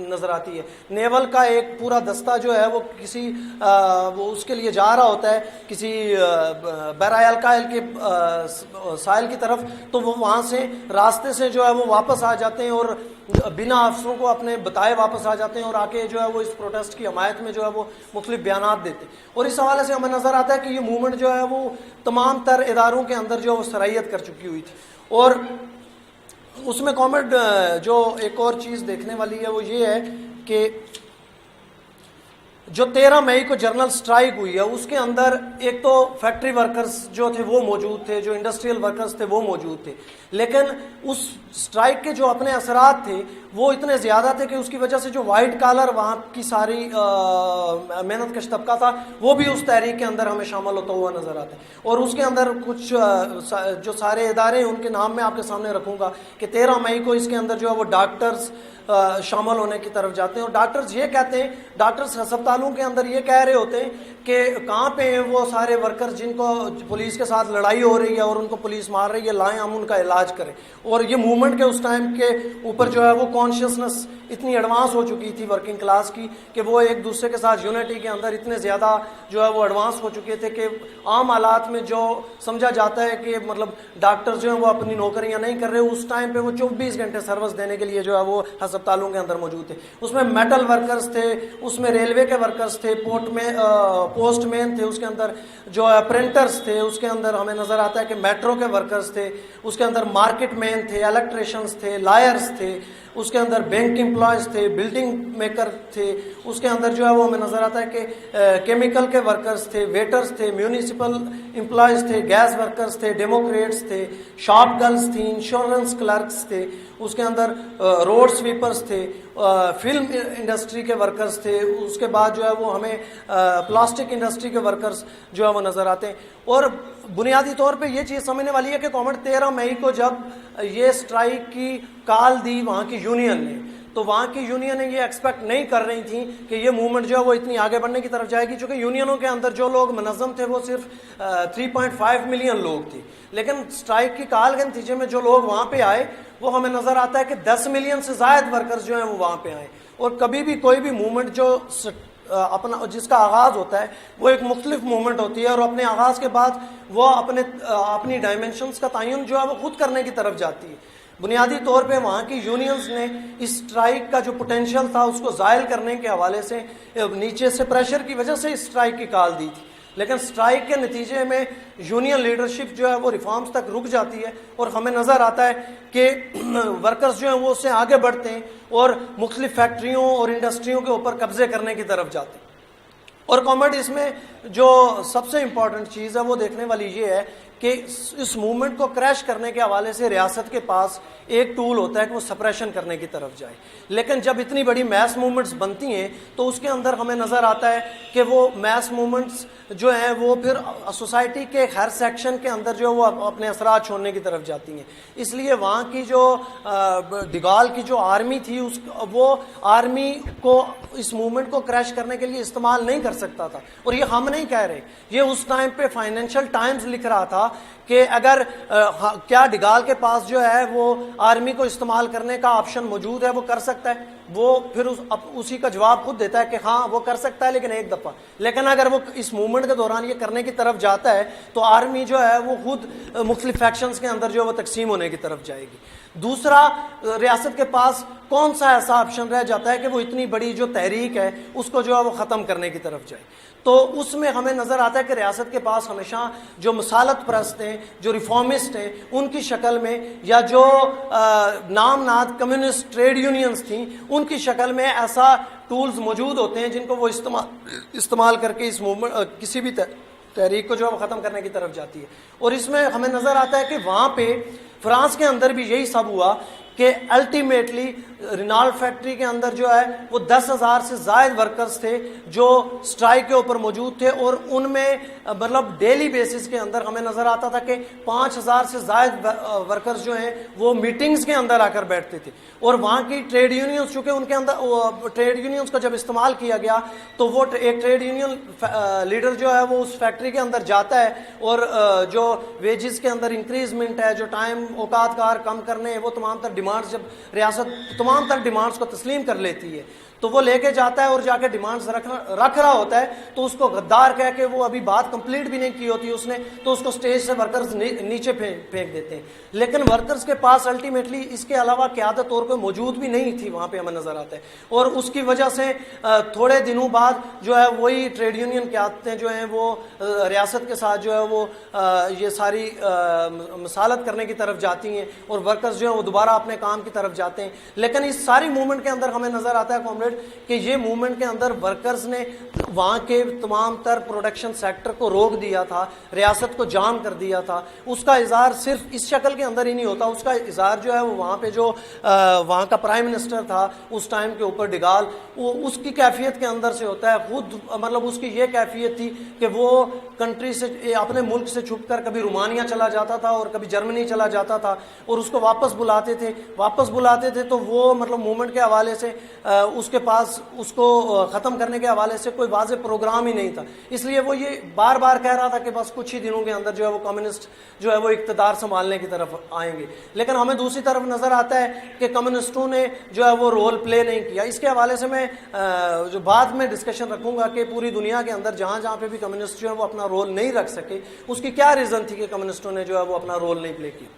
نظر آتی ہے. نیول کا ایک پورا دستہ جو ہے وہ کسی وہ اس کے لیے جا رہا ہوتا ہے کسی بحرۂ الکاہل کے ساحل کی طرف, تو وہ وہاں سے راستے سے جو ہے وہ واپس آ جاتے ہیں اور بنا افسروں کو اپنے بتائے واپس آ جاتے ہیں اور آ کے جو ہے وہ اس پروٹیسٹ کی حمایت میں جو ہے وہ مختلف بیانات دیتے ہیں. اور اس حوالے سے ہمیں نظر آتا ہے کہ یہ موومنٹ جو ہے وہ تمام تر اداروں کے اندر جو ہے وہ سرائیت کر چکی ہوئی تھی. اور اس میں کامریڈ جو ایک اور چیز دیکھنے والی ہے وہ یہ ہے کہ جو 13 مئی کو جنرل سٹرائک ہوئی ہے اس کے اندر ایک تو فیکٹری ورکرز جو تھے وہ موجود تھے, جو انڈسٹریل ورکرز تھے وہ موجود تھے, لیکن اس سٹرائک کے جو اپنے اثرات تھے وہ اتنے زیادہ تھے کہ اس کی وجہ سے جو وائٹ کالر وہاں کی ساری محنت کش طبقہ تھا وہ بھی اس تحریک کے اندر ہمیں شامل ہوتا ہوا نظر آتا ہے. اور اس کے اندر کچھ جو سارے ادارے ہیں ان کے نام میں آپ کے سامنے رکھوں گا کہ 13 مئی کو اس کے اندر جو ہے وہ ڈاکٹرز شامل ہونے کی طرف جاتے ہیں, اور ڈاکٹرز یہ کہتے ہیں, ڈاکٹرز ہسپتالوں کے اندر یہ کہہ رہے ہوتے ہیں کہ کہاں پہ ہیں وہ سارے ورکرز جن کو پولیس کے ساتھ لڑائی ہو رہی ہے اور ان کو پولیس مار رہی ہے, لائیں ہم ان کا علاج کریں. اور یہ موومنٹ کے اس ٹائم کے اوپر جو ہے وہ کانشیسنس اتنی ایڈوانس ہو چکی تھی ورکنگ کلاس کی کہ وہ ایک دوسرے کے ساتھ یونٹی کے اندر اتنے زیادہ جو ہے وہ ایڈوانس ہو چکے تھے کہ عام حالات میں جو سمجھا جاتا ہے کہ مطلب ڈاکٹر جو ہیں وہ اپنی نوکریاں نہیں کر رہے, اس ٹائم پہ وہ 24 گھنٹے سروس دینے کے لیے جو ہے وہ ہسپتالوں کے اندر موجود تھے. اس میں میٹل ورکرز تھے, اس میں ریلوے کے ورکرز تھے, پوسٹ مین تھے, اس کے اندر جو پرنٹرز تھے, اس کے اندر ہمیں نظر آتا ہے کہ میٹرو کے ورکرز تھے, اس کے اندر مارکیٹ مین تھے, الیکٹریشنز تھے, لائرز تھے, اس کے اندر بینک امپلائز تھے, بلڈنگ میکر تھے, اس کے اندر جو ہے وہ ہمیں نظر آتا ہے کہ کیمیکل کے ورکرز تھے, ویٹرز تھے, میونسپل امپلائز تھے, گیس ورکرز تھے, ڈیموکریٹس تھے, شاپ گرلز تھیں, انشورنس کلرکس تھے, اس کے اندر روڈ سویپرز تھے, فلم انڈسٹری کے ورکرز تھے, اس کے بعد جو ہے وہ ہمیں پلاسٹک انڈسٹری کے ورکرز جو ہے وہ نظر آتے ہیں. اور بنیادی طور پہ یہ چیز سمجھنے والی ہے کہ گورنمنٹ 13 مئی کو جب یہ سٹرائک کی کال دی وہاں کی یونین نے, تو وہاں کی یونینیں یہ ایکسپیکٹ نہیں کر رہی تھیں کہ یہ موومنٹ جو ہے وہ اتنی آگے بڑھنے کی طرف جائے گی, چونکہ یونینوں کے اندر جو لوگ منظم تھے وہ صرف 3.5 ملین لوگ تھے, لیکن سٹرائک کی کال کے نتیجے میں جو لوگ وہاں پہ آئے وہ ہمیں نظر آتا ہے کہ 10 ملین سے زائد ورکرز جو ہیں وہ وہاں پہ آئے. اور کبھی بھی کوئی بھی موومنٹ جو اپنا جس کا آغاز ہوتا ہے وہ ایک مختلف موومنٹ ہوتی ہے, اور اپنے آغاز کے بعد وہ اپنی ڈائمنشنز کا تعین جو ہے وہ خود کرنے کی طرف جاتی ہے. بنیادی طور پہ وہاں کی یونینز نے اس سٹرائک کا جو پوٹینشیل تھا اس کو زائل کرنے کے حوالے سے نیچے سے پریشر کی وجہ سے اس سٹرائک کی کال دی تھی, لیکن سٹرائک کے نتیجے میں یونین لیڈرشپ جو ہے وہ ریفارمز تک رک جاتی ہے, اور ہمیں نظر آتا ہے کہ ورکرز جو ہیں وہ اس سے آگے بڑھتے ہیں اور مختلف فیکٹریوں اور انڈسٹریوں کے اوپر قبضے کرنے کی طرف جاتے ہیں. اور گورنمنٹ اس میں جو سب سے امپورٹنٹ چیز ہے وہ دیکھنے والی یہ ہے کہ اس موومنٹ کو کریش کرنے کے حوالے سے ریاست کے پاس ایک ٹول ہوتا ہے کہ وہ سپریشن کرنے کی طرف جائے, لیکن جب اتنی بڑی میس موومنٹس بنتی ہیں تو اس کے اندر ہمیں نظر آتا ہے کہ وہ میس موومنٹس جو ہیں وہ پھر سوسائٹی کے ہر سیکشن کے اندر جو وہ اپنے اثرات چھوڑنے کی طرف جاتی ہیں. اس لیے وہاں کی جو ڈگال کی جو آرمی تھی وہ آرمی کو اس موومنٹ کو کریش کرنے کے لیے استعمال نہیں کر سکتا تھا, اور یہ ہم نہیں کہہ رہے, یہ اس ٹائم پہ فائنینشیل ٹائمز لکھ رہا تھا کہ اگر کیا ڈگال کے پاس جو ہے وہ آرمی کو استعمال کرنے کا آپشن موجود ہے, وہ کر سکتا ہے. وہ پھر اسی کا جواب خود دیتا ہے کہ ہاں وہ کر سکتا ہے لیکن ایک دفعہ, لیکن اگر وہ اس موومنٹ کے دوران یہ کرنے کی طرف جاتا ہے تو آرمی جو ہے وہ خود مختلف فیکشنز کے اندر جو ہے وہ تقسیم ہونے کی طرف جائے گی. دوسرا, ریاست کے پاس کون سا ایسا آپشن رہ جاتا ہے کہ وہ اتنی بڑی جو تحریک ہے اس کو جو ہے وہ ختم کرنے کی طرف جائے. تو اس میں ہمیں نظر آتا ہے کہ ریاست کے پاس ہمیشہ جو مسالت پرست ہیں, جو ریفارمسٹ ہیں, ان کی شکل میں, یا جو نام ناد کمیونسٹ ٹریڈ یونینز تھیں ان کی شکل میں ایسا ٹولز موجود ہوتے ہیں جن کو وہ استعمال کر کے اس موومنٹ کسی بھی تحریک کو جو ہے وہ ختم کرنے کی طرف جاتی ہے. اور اس میں ہمیں نظر آتا ہے کہ وہاں پہ فرانس کے اندر بھی یہی سب ہوا کہ الٹیمیٹلی رینالٹ فیکٹری کے اندر جو ہے وہ 10,000 سے زائد ورکرز تھے جو سٹرائک کے اوپر موجود تھے, اور ان میں مطلب ڈیلی بیسس کے اندر ہمیں نظر آتا تھا کہ 5,000 سے زائد ورکرز جو ہیں وہ میٹنگز کے اندر آ کر بیٹھتے تھے. اور وہاں کی ٹریڈ یونینز چونکہ ان کے اندر ٹریڈ یونینز کو جب استعمال کیا گیا تو وہ ایک ٹریڈ یونین لیڈر جو ہے وہ اس فیکٹری کے اندر جاتا ہے اور جو ویجز کے اندر انکریزمنٹ ہے, جو ٹائم اوقات کار کم کرنے ہیں, وہ تمام تر ڈیمانڈز جب ریاست تمام تر ڈیمانڈز کو تسلیم کر لیتی ہے تو وہ لے کے جاتا ہے اور جا کے ڈیمانڈز رکھ رہا ہوتا ہے, تو اس کو غدار کہہ کے وہ ابھی بات کمپلیٹ بھی نہیں کی ہوتی اس نے, تو اس کو سٹیج سے ورکرز نیچے پھینک دیتے ہیں. لیکن ورکرز کے پاس الٹیمیٹلی اس کے علاوہ قیادت اور کوئی موجود بھی نہیں تھی وہاں پہ ہمیں نظر آتا ہے, اور اس کی وجہ سے تھوڑے دنوں بعد جو ہے وہی ٹریڈ یونین قیادتیں جو ہیں وہ ریاست کے ساتھ جو ہے وہ یہ ساری مسالت کرنے کی طرف جاتی ہیں, اور ورکرز جو ہیں وہ دوبارہ اپنے اپنے کام کی طرف جاتے ہیں. لیکن اس ساری موومنٹ کے اندر ہمیں نظر آتا ہے کامریڈ کہ یہ موومنٹ کے اندر ورکرز نے وہاں کے تمام تر پروڈکشن سیکٹر کو روک دیا تھا, ریاست کو جام کر دیا تھا. اس کا اظہار صرف اس شکل کے اندر ہی نہیں ہوتا, اس کا اظہار جو ہے وہ وہاں پہ جو وہاں کا پرائم منسٹر تھا اس ٹائم کے اوپر ڈگال, وہ اس کی کیفیت کے اندر سے ہوتا ہے. خود مطلب اس کی یہ کیفیت تھی کہ وہ کنٹری سے اپنے ملک سے چھپ کر کبھی رومانیہ چلا جاتا تھا اور کبھی جرمنی چلا جاتا تھا, اور اس کو واپس بلاتے تھے تو وہ مطلب موومنٹ کے حوالے سے اس کے پاس اس کو ختم کرنے کے حوالے سے کوئی واضح پروگرام ہی نہیں تھا. اس لیے وہ یہ بار بار کہہ رہا تھا کہ بس کچھ ہی دنوں کے اندر جو ہے وہ کمیونسٹ جو ہے وہ اقتدار سنبھالنے کی طرف آئیں گے. لیکن ہمیں دوسری طرف نظر آتا ہے کہ کمیونسٹوں نے جو ہے وہ رول پلے نہیں کیا. اس کے حوالے سے میں جو بعد میں ڈسکشن رکھوں گا کہ پوری دنیا کے اندر جہاں پہ بھی کمیونسٹ جو ہے وہ اپنا رول نہیں رکھ سکے, اس کی کیا ریزن تھی کہ کمیونسٹوں نے جو ہے وہ اپنا رول نہیں پلے کیا.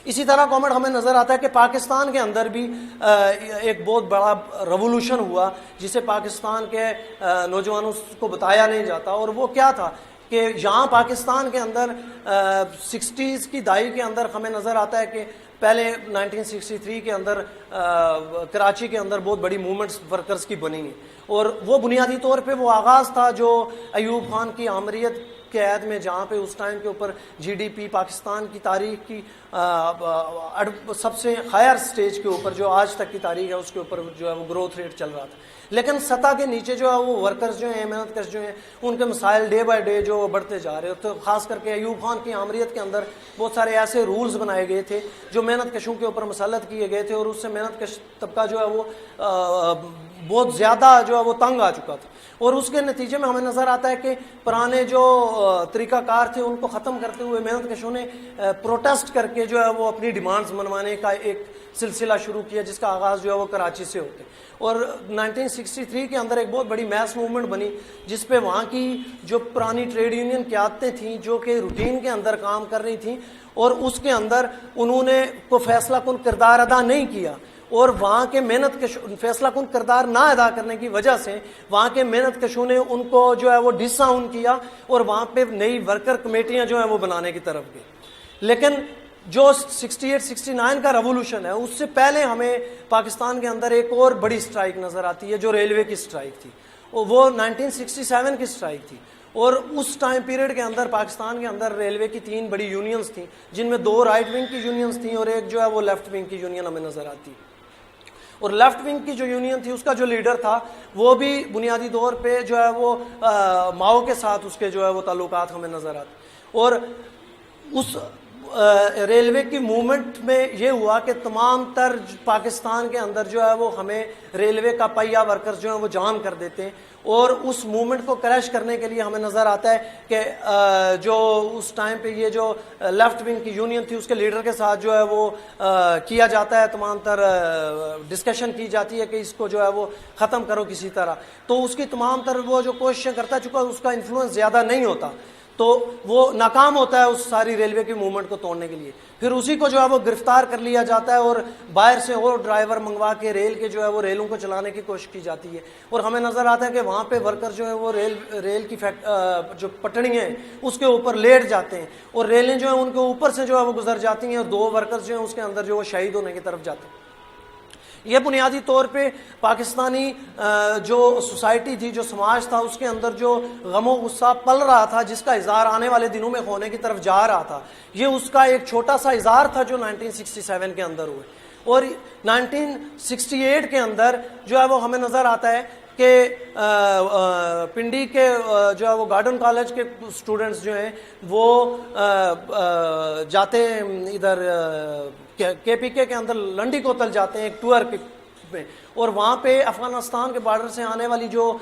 اسی طرح کامنٹ ہمیں نظر آتا ہے کہ پاکستان کے اندر بھی ایک بہت بڑا ریولوشن ہوا جسے پاکستان کے نوجوانوں کو بتایا نہیں جاتا, اور وہ کیا تھا کہ یہاں پاکستان کے اندر 60s کی دہائی کے اندر ہمیں نظر آتا ہے کہ پہلے 1963 کے اندر کراچی کے اندر بہت بڑی موومنٹس ورکرز کی بنی ہیں, اور وہ بنیادی طور پہ وہ آغاز تھا جو ایوب خان کی آمریت کے عہد میں, جہاں پہ اس ٹائم کے اوپر جی ڈی پی پاکستان کی تاریخ کی سب سے ہائر سٹیج کے اوپر جو آج تک کی تاریخ ہے اس کے اوپر جو ہے وہ گروتھ ریٹ چل رہا تھا. لیکن سطح کے نیچے جو ہے وہ ورکرز جو ہیں, محنت کش جو ہیں, ان کے مسائل ڈے بائی ڈے جو بڑھتے جا رہے ہوتے. خاص کر کے ایوب خان کی آمریت کے اندر بہت سارے ایسے رولز بنائے گئے تھے جو محنت کشوں کے اوپر مسلط کیے گئے تھے, اور اس سے محنت کش طبقہ جو ہے وہ بہت زیادہ جو ہے وہ تنگ آ چکا تھا. اور اس کے نتیجے میں ہمیں نظر آتا ہے کہ پرانے جو طریقہ کار تھے ان کو ختم کرتے ہوئے محنت کشوں نے پروٹیسٹ کر کے جو ہے وہ اپنی ڈیمانڈز منوانے کا ایک سلسلہ شروع کیا, جس کا آغاز جو ہے وہ کراچی سے ہوتے. اور 1963 کے اندر ایک بہت بڑی میس موومنٹ بنی جس پہ وہاں کی جو پرانی ٹریڈ یونین قیادتیں تھیں جو کہ روٹین کے اندر کام کر رہی تھیں, اور اس کے اندر انہوں نے کوئی فیصلہ کن کردار ادا نہیں کیا, اور وہاں کے محنت کش فیصلہ کن کردار نہ ادا کرنے کی وجہ سے وہاں کے محنت کشوں نے ان کو جو ہے وہ ڈس آؤن کیا, اور وہاں پہ نئی ورکر کمیٹیاں جو ہیں وہ بنانے کی طرف گئی. لیکن جو 68-69 کا ریولوشن ہے اس سے پہلے ہمیں پاکستان کے اندر ایک اور بڑی سٹرائک نظر آتی ہے جو ریلوے کی سٹرائک تھی, وہ 1967 کی سٹرائک تھی. اور اس ٹائم پیریڈ کے اندر پاکستان کے اندر ریلوے کی 3 بڑی یونینز تھیں, جن میں 2 رائٹ ونگ کی یونینز تھیں اور ایک جو ہے وہ لیفٹ ونگ کی یونین ہمیں نظر آتی. اور لیفٹ ونگ کی جو یونین تھی اس کا جو لیڈر تھا وہ بھی بنیادی طور پہ جو ہے وہ ماؤ کے ساتھ اس کے جو ہے وہ تعلقات ہمیں نظر آتے. اور اس ریلوے کی موومنٹ میں یہ ہوا کہ تمام تر پاکستان کے اندر جو ہے وہ ہمیں ریلوے کا پہیہ ورکرز جو ہیں وہ جام کر دیتے ہیں, اور اس موومنٹ کو کریش کرنے کے لیے ہمیں نظر آتا ہے کہ جو اس ٹائم پہ یہ جو لیفٹ ونگ کی یونین تھی اس کے لیڈر کے ساتھ جو ہے وہ کیا جاتا ہے, تمام تر ڈسکشن کی جاتی ہے کہ اس کو جو ہے وہ ختم کرو کسی طرح. تو اس کی تمام تر وہ جو کوششیں کرتا چکا اس کا انفلوئنس زیادہ نہیں ہوتا, تو وہ ناکام ہوتا ہے اس ساری ریلوے کی موومنٹ کو توڑنے کے لیے. پھر اسی کو جو ہے وہ گرفتار کر لیا جاتا ہے اور باہر سے اور ڈرائیور منگوا کے ریل کے جو ہے وہ ریلوں کو چلانے کی کوشش کی جاتی ہے. اور ہمیں نظر آتا ہے کہ وہاں پہ ورکر جو ہے وہ ریل کی جو پٹڑیاں ہیں اس کے اوپر لیٹ جاتے ہیں, اور ریلیں جو ہیں ان کے اوپر سے جو ہے وہ گزر جاتی ہیں, اور 2 ورکرز جو ہیں اس کے اندر جو وہ شہید ہونے کی طرف جاتے ہیں. یہ بنیادی طور پہ پاکستانی جو سوسائٹی تھی, جو سماج تھا, اس کے اندر جو غم و غصہ پل رہا تھا, جس کا اظہار آنے والے دنوں میں ہونے کی طرف جا رہا تھا, یہ اس کا ایک چھوٹا سا اظہار تھا جو 1967 کے اندر ہوئے. اور 1968 کے اندر جو ہے وہ ہمیں نظر آتا ہے کہ پنڈی کے جو ہے وہ گارڈن کالج کے اسٹوڈنٹس جو ہیں وہ جاتے ہیں ادھر کے پی کے اندر لنڈی کوتل جاتے ہیں ایک ٹور میں, اور وہاں پہ افغانستان کے بارڈر سے آنے والی جو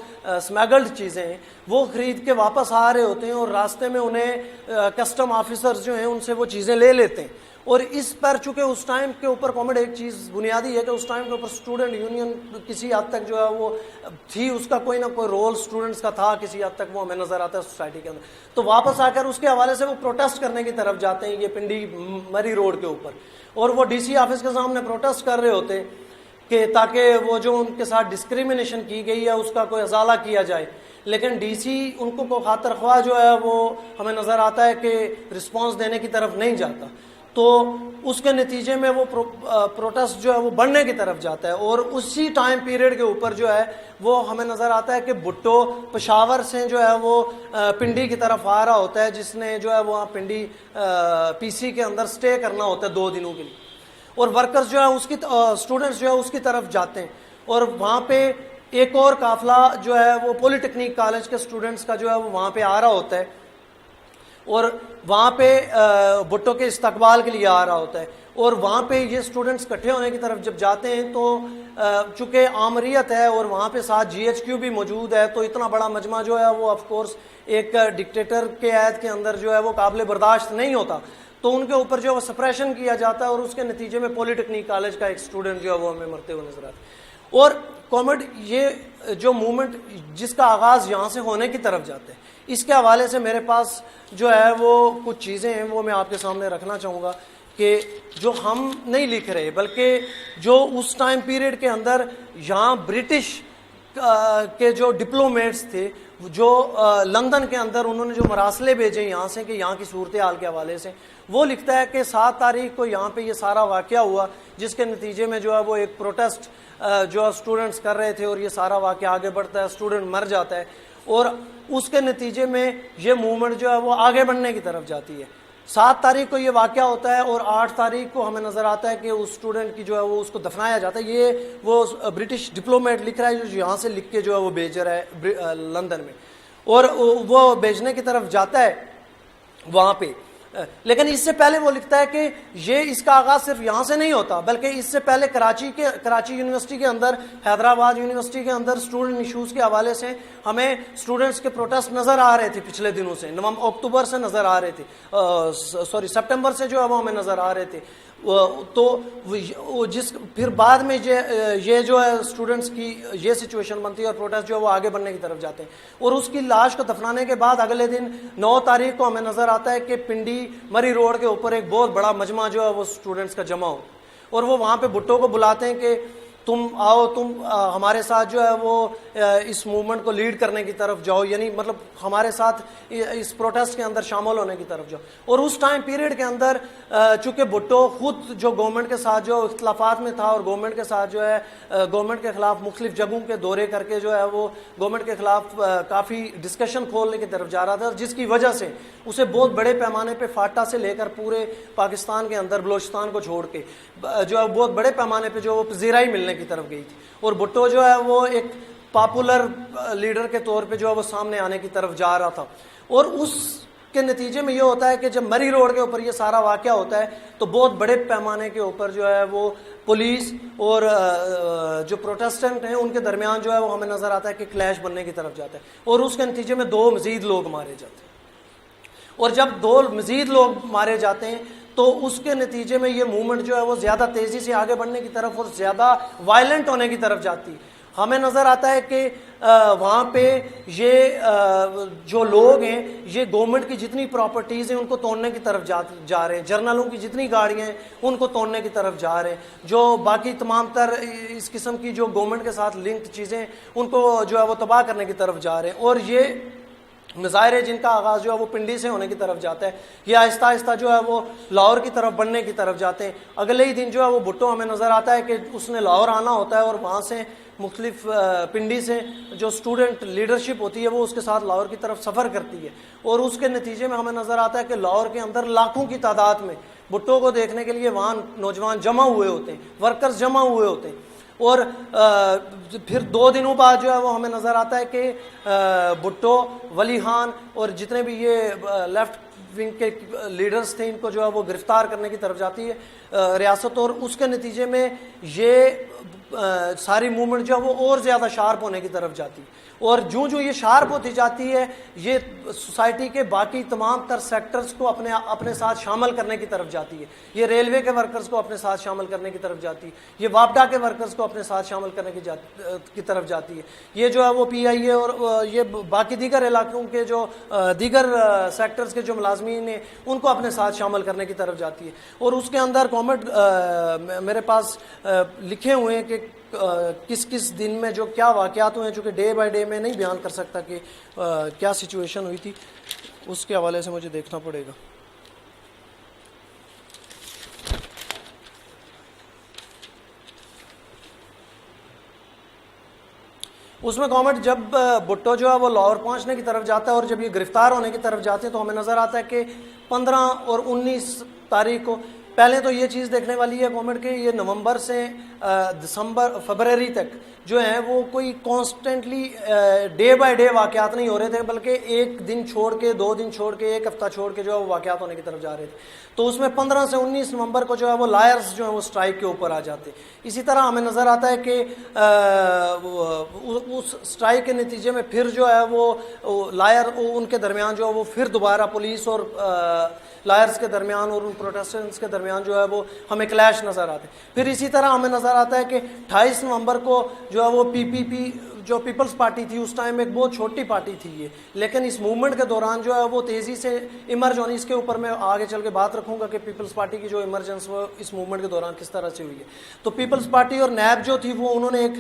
سمیگلڈ چیزیں ہیں وہ خرید کے واپس آ رہے ہوتے ہیں, اور راستے میں انہیں کسٹم آفیسرز جو ہیں ان سے وہ چیزیں لے لیتے ہیں. اور اس پر چونکہ اس ٹائم کے اوپر کامنٹ ایک چیز بنیادی ہے کہ اس ٹائم کے اوپر اسٹوڈنٹ یونین کسی حد تک جو ہے وہ تھی, اس کا کوئی نہ کوئی رول اسٹوڈنٹس کا تھا کسی حد تک, وہ ہمیں نظر آتا ہے سوسائٹی کے اندر. تو واپس آ کر اس کے حوالے سے وہ پروٹیسٹ کرنے کی طرف جاتے ہیں یہ پنڈی مری روڈ کے اوپر, اور وہ ڈی سی آفس کے سامنے پروٹیسٹ کر رہے ہوتے کہ تاکہ وہ جو ان کے ساتھ ڈسکریمنیشن کی گئی ہے اس کا کوئی ازالہ کیا جائے. لیکن ڈی سی ان کو خاطر خواہ جو ہے وہ ہمیں نظر آتا ہے کہ رسپانس دینے کی طرف نہیں جاتا. تو اس کے نتیجے میں وہ پروٹیسٹ جو ہے وہ بڑھنے کی طرف جاتا ہے. اور اسی ٹائم پیریڈ کے اوپر جو ہے وہ ہمیں نظر آتا ہے کہ بھٹو پشاور سے جو ہے وہ پنڈی کی طرف آ رہا ہوتا ہے, جس نے جو ہے وہ پنڈی پی سی کے اندر سٹے کرنا ہوتا ہے 2 دنوں کے لیے, اور ورکرز جو ہے اس کی اسٹوڈنٹس جو ہے اس کی طرف جاتے ہیں. اور وہاں پہ ایک اور قافلہ جو ہے وہ پولی ٹیکنیک کالج کے اسٹوڈنٹس کا جو ہے وہ وہاں پہ آ رہا ہوتا ہے, اور وہاں پہ بھٹو کے استقبال کے لیے آ رہا ہوتا ہے. اور وہاں پہ یہ اسٹوڈنٹس اکٹھے ہونے کی طرف جب جاتے ہیں تو چونکہ آمریت ہے اور وہاں پہ ساتھ جی ایچ کیو بھی موجود ہے, تو اتنا بڑا مجمع جو ہے وہ آف کورس ایک ڈکٹیٹر کے عہد کے اندر جو ہے وہ قابل برداشت نہیں ہوتا, تو ان کے اوپر جو ہے وہ سپریشن کیا جاتا ہے, اور اس کے نتیجے میں پولی ٹیکنیک کالج کا ایک اسٹوڈنٹ جو ہے وہ ہمیں مرتے ہوئے نظر آتا ہے. اور کومڈ یہ جو موومنٹ جس کا آغاز یہاں سے ہونے کی طرف جاتا ہے, اس کے حوالے سے میرے پاس جو ہے وہ کچھ چیزیں ہیں وہ میں آپ کے سامنے رکھنا چاہوں گا کہ جو ہم نہیں لکھ رہے, بلکہ جو اس ٹائم پیریڈ کے اندر یہاں برٹش کے جو ڈپلومیٹس تھے جو لندن کے اندر انہوں نے جو مراسلے بھیجے یہاں سے کہ یہاں کی صورتحال کے حوالے سے, وہ لکھتا ہے کہ 7 تاریخ کو یہاں پہ یہ سارا واقعہ ہوا, جس کے نتیجے میں جو ہے وہ ایک پروٹیسٹ جو اسٹوڈنٹس کر رہے تھے, اور یہ سارا واقعہ آگے بڑھتا ہے, اسٹوڈنٹ مر جاتا ہے, اور اس کے نتیجے میں یہ موومنٹ جو ہے وہ آگے بڑھنے کی طرف جاتی ہے. 7 تاریخ کو یہ واقعہ ہوتا ہے, اور 8 تاریخ کو ہمیں نظر آتا ہے کہ اس اسٹوڈنٹ کی جو ہے وہ اس کو دفنایا جاتا ہے. یہ وہ برٹش ڈپلومیٹ لکھ رہا ہے جو یہاں سے لکھ کے جو ہے وہ بھیج رہا ہے لندن میں, اور وہ بھیجنے کی طرف جاتا ہے وہاں پہ. لیکن اس سے پہلے وہ لکھتا ہے کہ یہ اس کا آغاز صرف یہاں سے نہیں ہوتا, بلکہ اس سے پہلے کراچی یونیورسٹی کے اندر, حیدرآباد یونیورسٹی کے اندر اسٹوڈنٹ ایشوز کے حوالے سے ہمیں اسٹوڈنٹس کے پروٹیسٹ نظر آ رہے تھے پچھلے دنوں سے, اکتوبر سے نظر آ رہے تھے, سپٹمبر سے جو ہے وہ ہمیں نظر آ رہے تھے. تو پھر بعد میں یہ جو ہے اسٹوڈنٹس کی یہ سچویشن بنتی ہے, اور پروٹیسٹ جو ہے وہ آگے بڑھنے کی طرف جاتے ہیں. اور اس کی لاش کو دفنانے کے بعد اگلے دن 9 تاریخ کو ہمیں نظر آتا ہے کہ پنڈی مری روڈ کے اوپر ایک بہت بڑا مجمع جو ہے وہ اسٹوڈنٹس کا جمع ہو, اور وہ وہاں پہ بھٹو کو بلاتے ہیں کہ تم آؤ, تم ہمارے ساتھ جو ہے وہ اس موومنٹ کو لیڈ کرنے کی طرف جاؤ, یعنی مطلب ہمارے ساتھ اس پروٹیسٹ کے اندر شامل ہونے کی طرف جاؤ. اور اس ٹائم پیریڈ کے اندر چونکہ بھٹو خود جو گورنمنٹ کے ساتھ جو اختلافات میں تھا, اور گورنمنٹ کے ساتھ جو ہے گورنمنٹ کے خلاف مختلف جگہوں کے دورے کر کے جو ہے وہ گورنمنٹ کے خلاف کافی ڈسکشن کھولنے کی طرف جا رہا تھا, جس کی وجہ سے اسے بہت بڑے پیمانے پہ فاٹا سے لے کر پورے پاکستان کے اندر بلوچستان کو چھوڑ کے جو ہے بہت بڑے پیمانے پہ جو وہ پذیرائی ملنے کی طرف گئی تھی. اور بھٹو جو ہے وہ ایک پاپولر لیڈر کے طور پہ جو ہے وہ سامنے آنے کی طرف جا رہا تھا. اور اس کے نتیجے میں یہ ہوتا ہے کہ جب مری روڈ کے اوپر یہ سارا واقعہ ہوتا ہے تو بہت بڑے پیمانے کے اوپر جو ہے وہ پولیس اور جو پروٹیسٹنٹ ہیں ان کے درمیان جو ہے وہ ہمیں نظر آتا ہے کہ کلیش بننے کی طرف جاتا ہے, اور اس کے نتیجے میں 2 مزید لوگ مارے جاتے ہیں. اور جب 2 مزید لوگ مارے جاتے ہیں تو اس کے نتیجے میں یہ موومنٹ جو ہے وہ زیادہ تیزی سے آگے بڑھنے کی طرف اور زیادہ وائلنٹ ہونے کی طرف جاتی ہے. ہمیں نظر آتا ہے کہ وہاں پہ یہ جو لوگ ہیں یہ گورنمنٹ کی جتنی پراپرٹیز ہیں ان کو توڑنے کی طرف جا رہے ہیں, جرنلوں کی جتنی گاڑیاں ہیں ان کو توڑنے کی طرف جا رہے ہیں, جو باقی تمام تر اس قسم کی جو گورنمنٹ کے ساتھ لنکڈ چیزیں ہیں ان کو جو ہے وہ تباہ کرنے کی طرف جا رہے ہیں. اور یہ مظاہرے جن کا آغاز جو ہے وہ پنڈی سے ہونے کی طرف جاتا ہے, یہ آہستہ آہستہ جو ہے وہ لاہور کی طرف بڑھنے کی طرف جاتے ہیں. اگلے ہی دن جو ہے وہ بھٹو ہمیں نظر آتا ہے کہ اس نے لاہور آنا ہوتا ہے, اور وہاں سے مختلف پنڈی سے جو اسٹوڈنٹ لیڈرشپ ہوتی ہے وہ اس کے ساتھ لاہور کی طرف سفر کرتی ہے. اور اس کے نتیجے میں ہمیں نظر آتا ہے کہ لاہور کے اندر لاکھوں کی تعداد میں بھٹو کو دیکھنے کے لیے وہاں نوجوان جمع ہوئے ہوتے ہیں, ورکرز جمع ہوئے ہوتے ہیں. اور پھر 2 دنوں بعد جو ہے وہ ہمیں نظر آتا ہے کہ بھٹو, ولی خان اور جتنے بھی یہ لیفٹ ونگ کے لیڈرز تھے ان کو جو ہے وہ گرفتار کرنے کی طرف جاتی ہے ریاست. اور اس کے نتیجے میں یہ ساری موومنٹ جو ہے وہ اور زیادہ شارپ ہونے کی طرف جاتی ہے. اور جو یہ شارپ ہوتی جاتی ہے یہ سوسائٹی کے باقی تمام تر سیکٹرز کو اپنے ساتھ شامل کرنے کی طرف جاتی ہے. یہ ریلوے کے ورکرز کو اپنے ساتھ شامل کرنے کی طرف جاتی ہے, یہ واپڈا کے ورکرز کو اپنے ساتھ شامل کرنے کی طرف جاتی ہے, یہ جو ہے وہ پی آئی اے اور یہ باقی دیگر علاقوں کے جو دیگر سیکٹرز کے جو ملازمین ہیں ان کو اپنے ساتھ شامل کرنے کی طرف جاتی ہے. اور اس کے اندر کامنٹ میرے پاس لکھے ہوئے ہیں کہ کس کس دن میں جو کیا واقعات ہوئے ہیں, چونکہ ڈے بائی ڈے میں نہیں بیان کر سکتا کہ کیا سچویشن ہوئی تھی, اس کے حوالے سے مجھے دیکھنا پڑے گا. اس میں گورنمنٹ جب بھٹو جو ہے وہ لاہور پہنچنے کی طرف جاتا ہے اور جب یہ گرفتار ہونے کی طرف جاتے ہیں تو ہمیں نظر آتا ہے کہ 15 اور 19 تاریخ کو پہلے تو یہ چیز دیکھنے والی ہے گورنمنٹ کے یہ نومبر سے فروری تک جو ہیں وہ کوئی کانسٹنٹلی ڈے بائی ڈے واقعات نہیں ہو رہے تھے، بلکہ ایک دن چھوڑ کے 2 دن چھوڑ کے 1 ہفتہ چھوڑ کے جو ہے وہ واقعات ہونے کی طرف جا رہے تھے. تو اس میں 15 سے 19 نومبر کو جو ہے وہ لائرز جو ہیں وہ اسٹرائک کے اوپر آ جاتے. اسی طرح ہمیں نظر آتا ہے کہ اس اسٹرائک کے نتیجے میں پھر جو ہے وہ لائر ان کے درمیان جو ہے وہ پھر دوبارہ پولیس اور لائرز کے درمیان اور ان پروٹیسٹنٹس کے درمیان جو ہے وہ ہمیں کلیش نظر آتے. پھر اسی طرح ہمیں نظر آتا ہے کہ 28 نومبر کو جو ہے وہ PPP جو پیپلز پارٹی تھی اس ٹائم ایک بہت چھوٹی پارٹی تھی یہ، لیکن اس موومنٹ کے دوران جو ہے وہ تیزی سے ایمرج ہونی، اس کے اوپر میں آگے چل کے بات رکھوں گا کہ پیپلز پارٹی کی جو ایمرجنس وہ اس موومنٹ کے دوران کس طرح سے ہوئی ہے. تو پیپلز پارٹی اور نیب جو تھی وہ انہوں نے ایک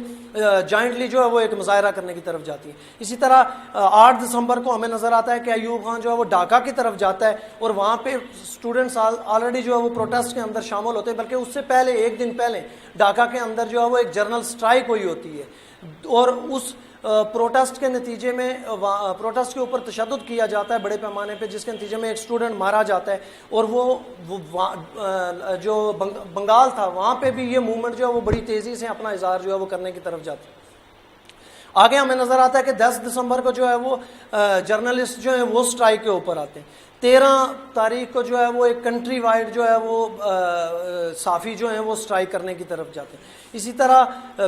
جوائنٹلی جو ہے وہ ایک مظاہرہ کرنے کی طرف جاتی ہے. اسی طرح 8 دسمبر کو ہمیں نظر آتا ہے کہ ایوب خان جو ہے وہ ڈھاکہ کی طرف جاتا ہے اور وہاں پہ اسٹوڈنٹس آلریڈی جو ہے وہ پروٹیسٹ کے اندر شامل ہوتے ہیں، بلکہ اس سے پہلے 1 دن پہلے ڈھاکہ کے اندر جو ہے وہ ایک جنرل اسٹرائک ہوئی ہوتی ہے اور اس پروٹیسٹ کے نتیجے میں پروٹیسٹ کے اوپر تشدد کیا جاتا ہے بڑے پیمانے پہ، جس کے نتیجے میں ایک اسٹوڈنٹ مارا جاتا ہے. اور وہ جو بنگال تھا وہاں پہ بھی یہ موومنٹ جو ہے وہ بڑی تیزی سے اپنا اظہار جو ہے وہ کرنے کی طرف جاتی ہے. آگے ہمیں نظر آتا ہے کہ 10 دسمبر کو جو ہے وہ جرنلسٹ جو ہیں وہ اسٹرائک کے اوپر آتے ہیں. 13 تاریخ کو جو ہے وہ ایک کنٹری وائڈ جو ہے وہ صحافی جو ہیں وہ اسٹرائک کرنے کی طرف جاتے ہیں. اسی طرح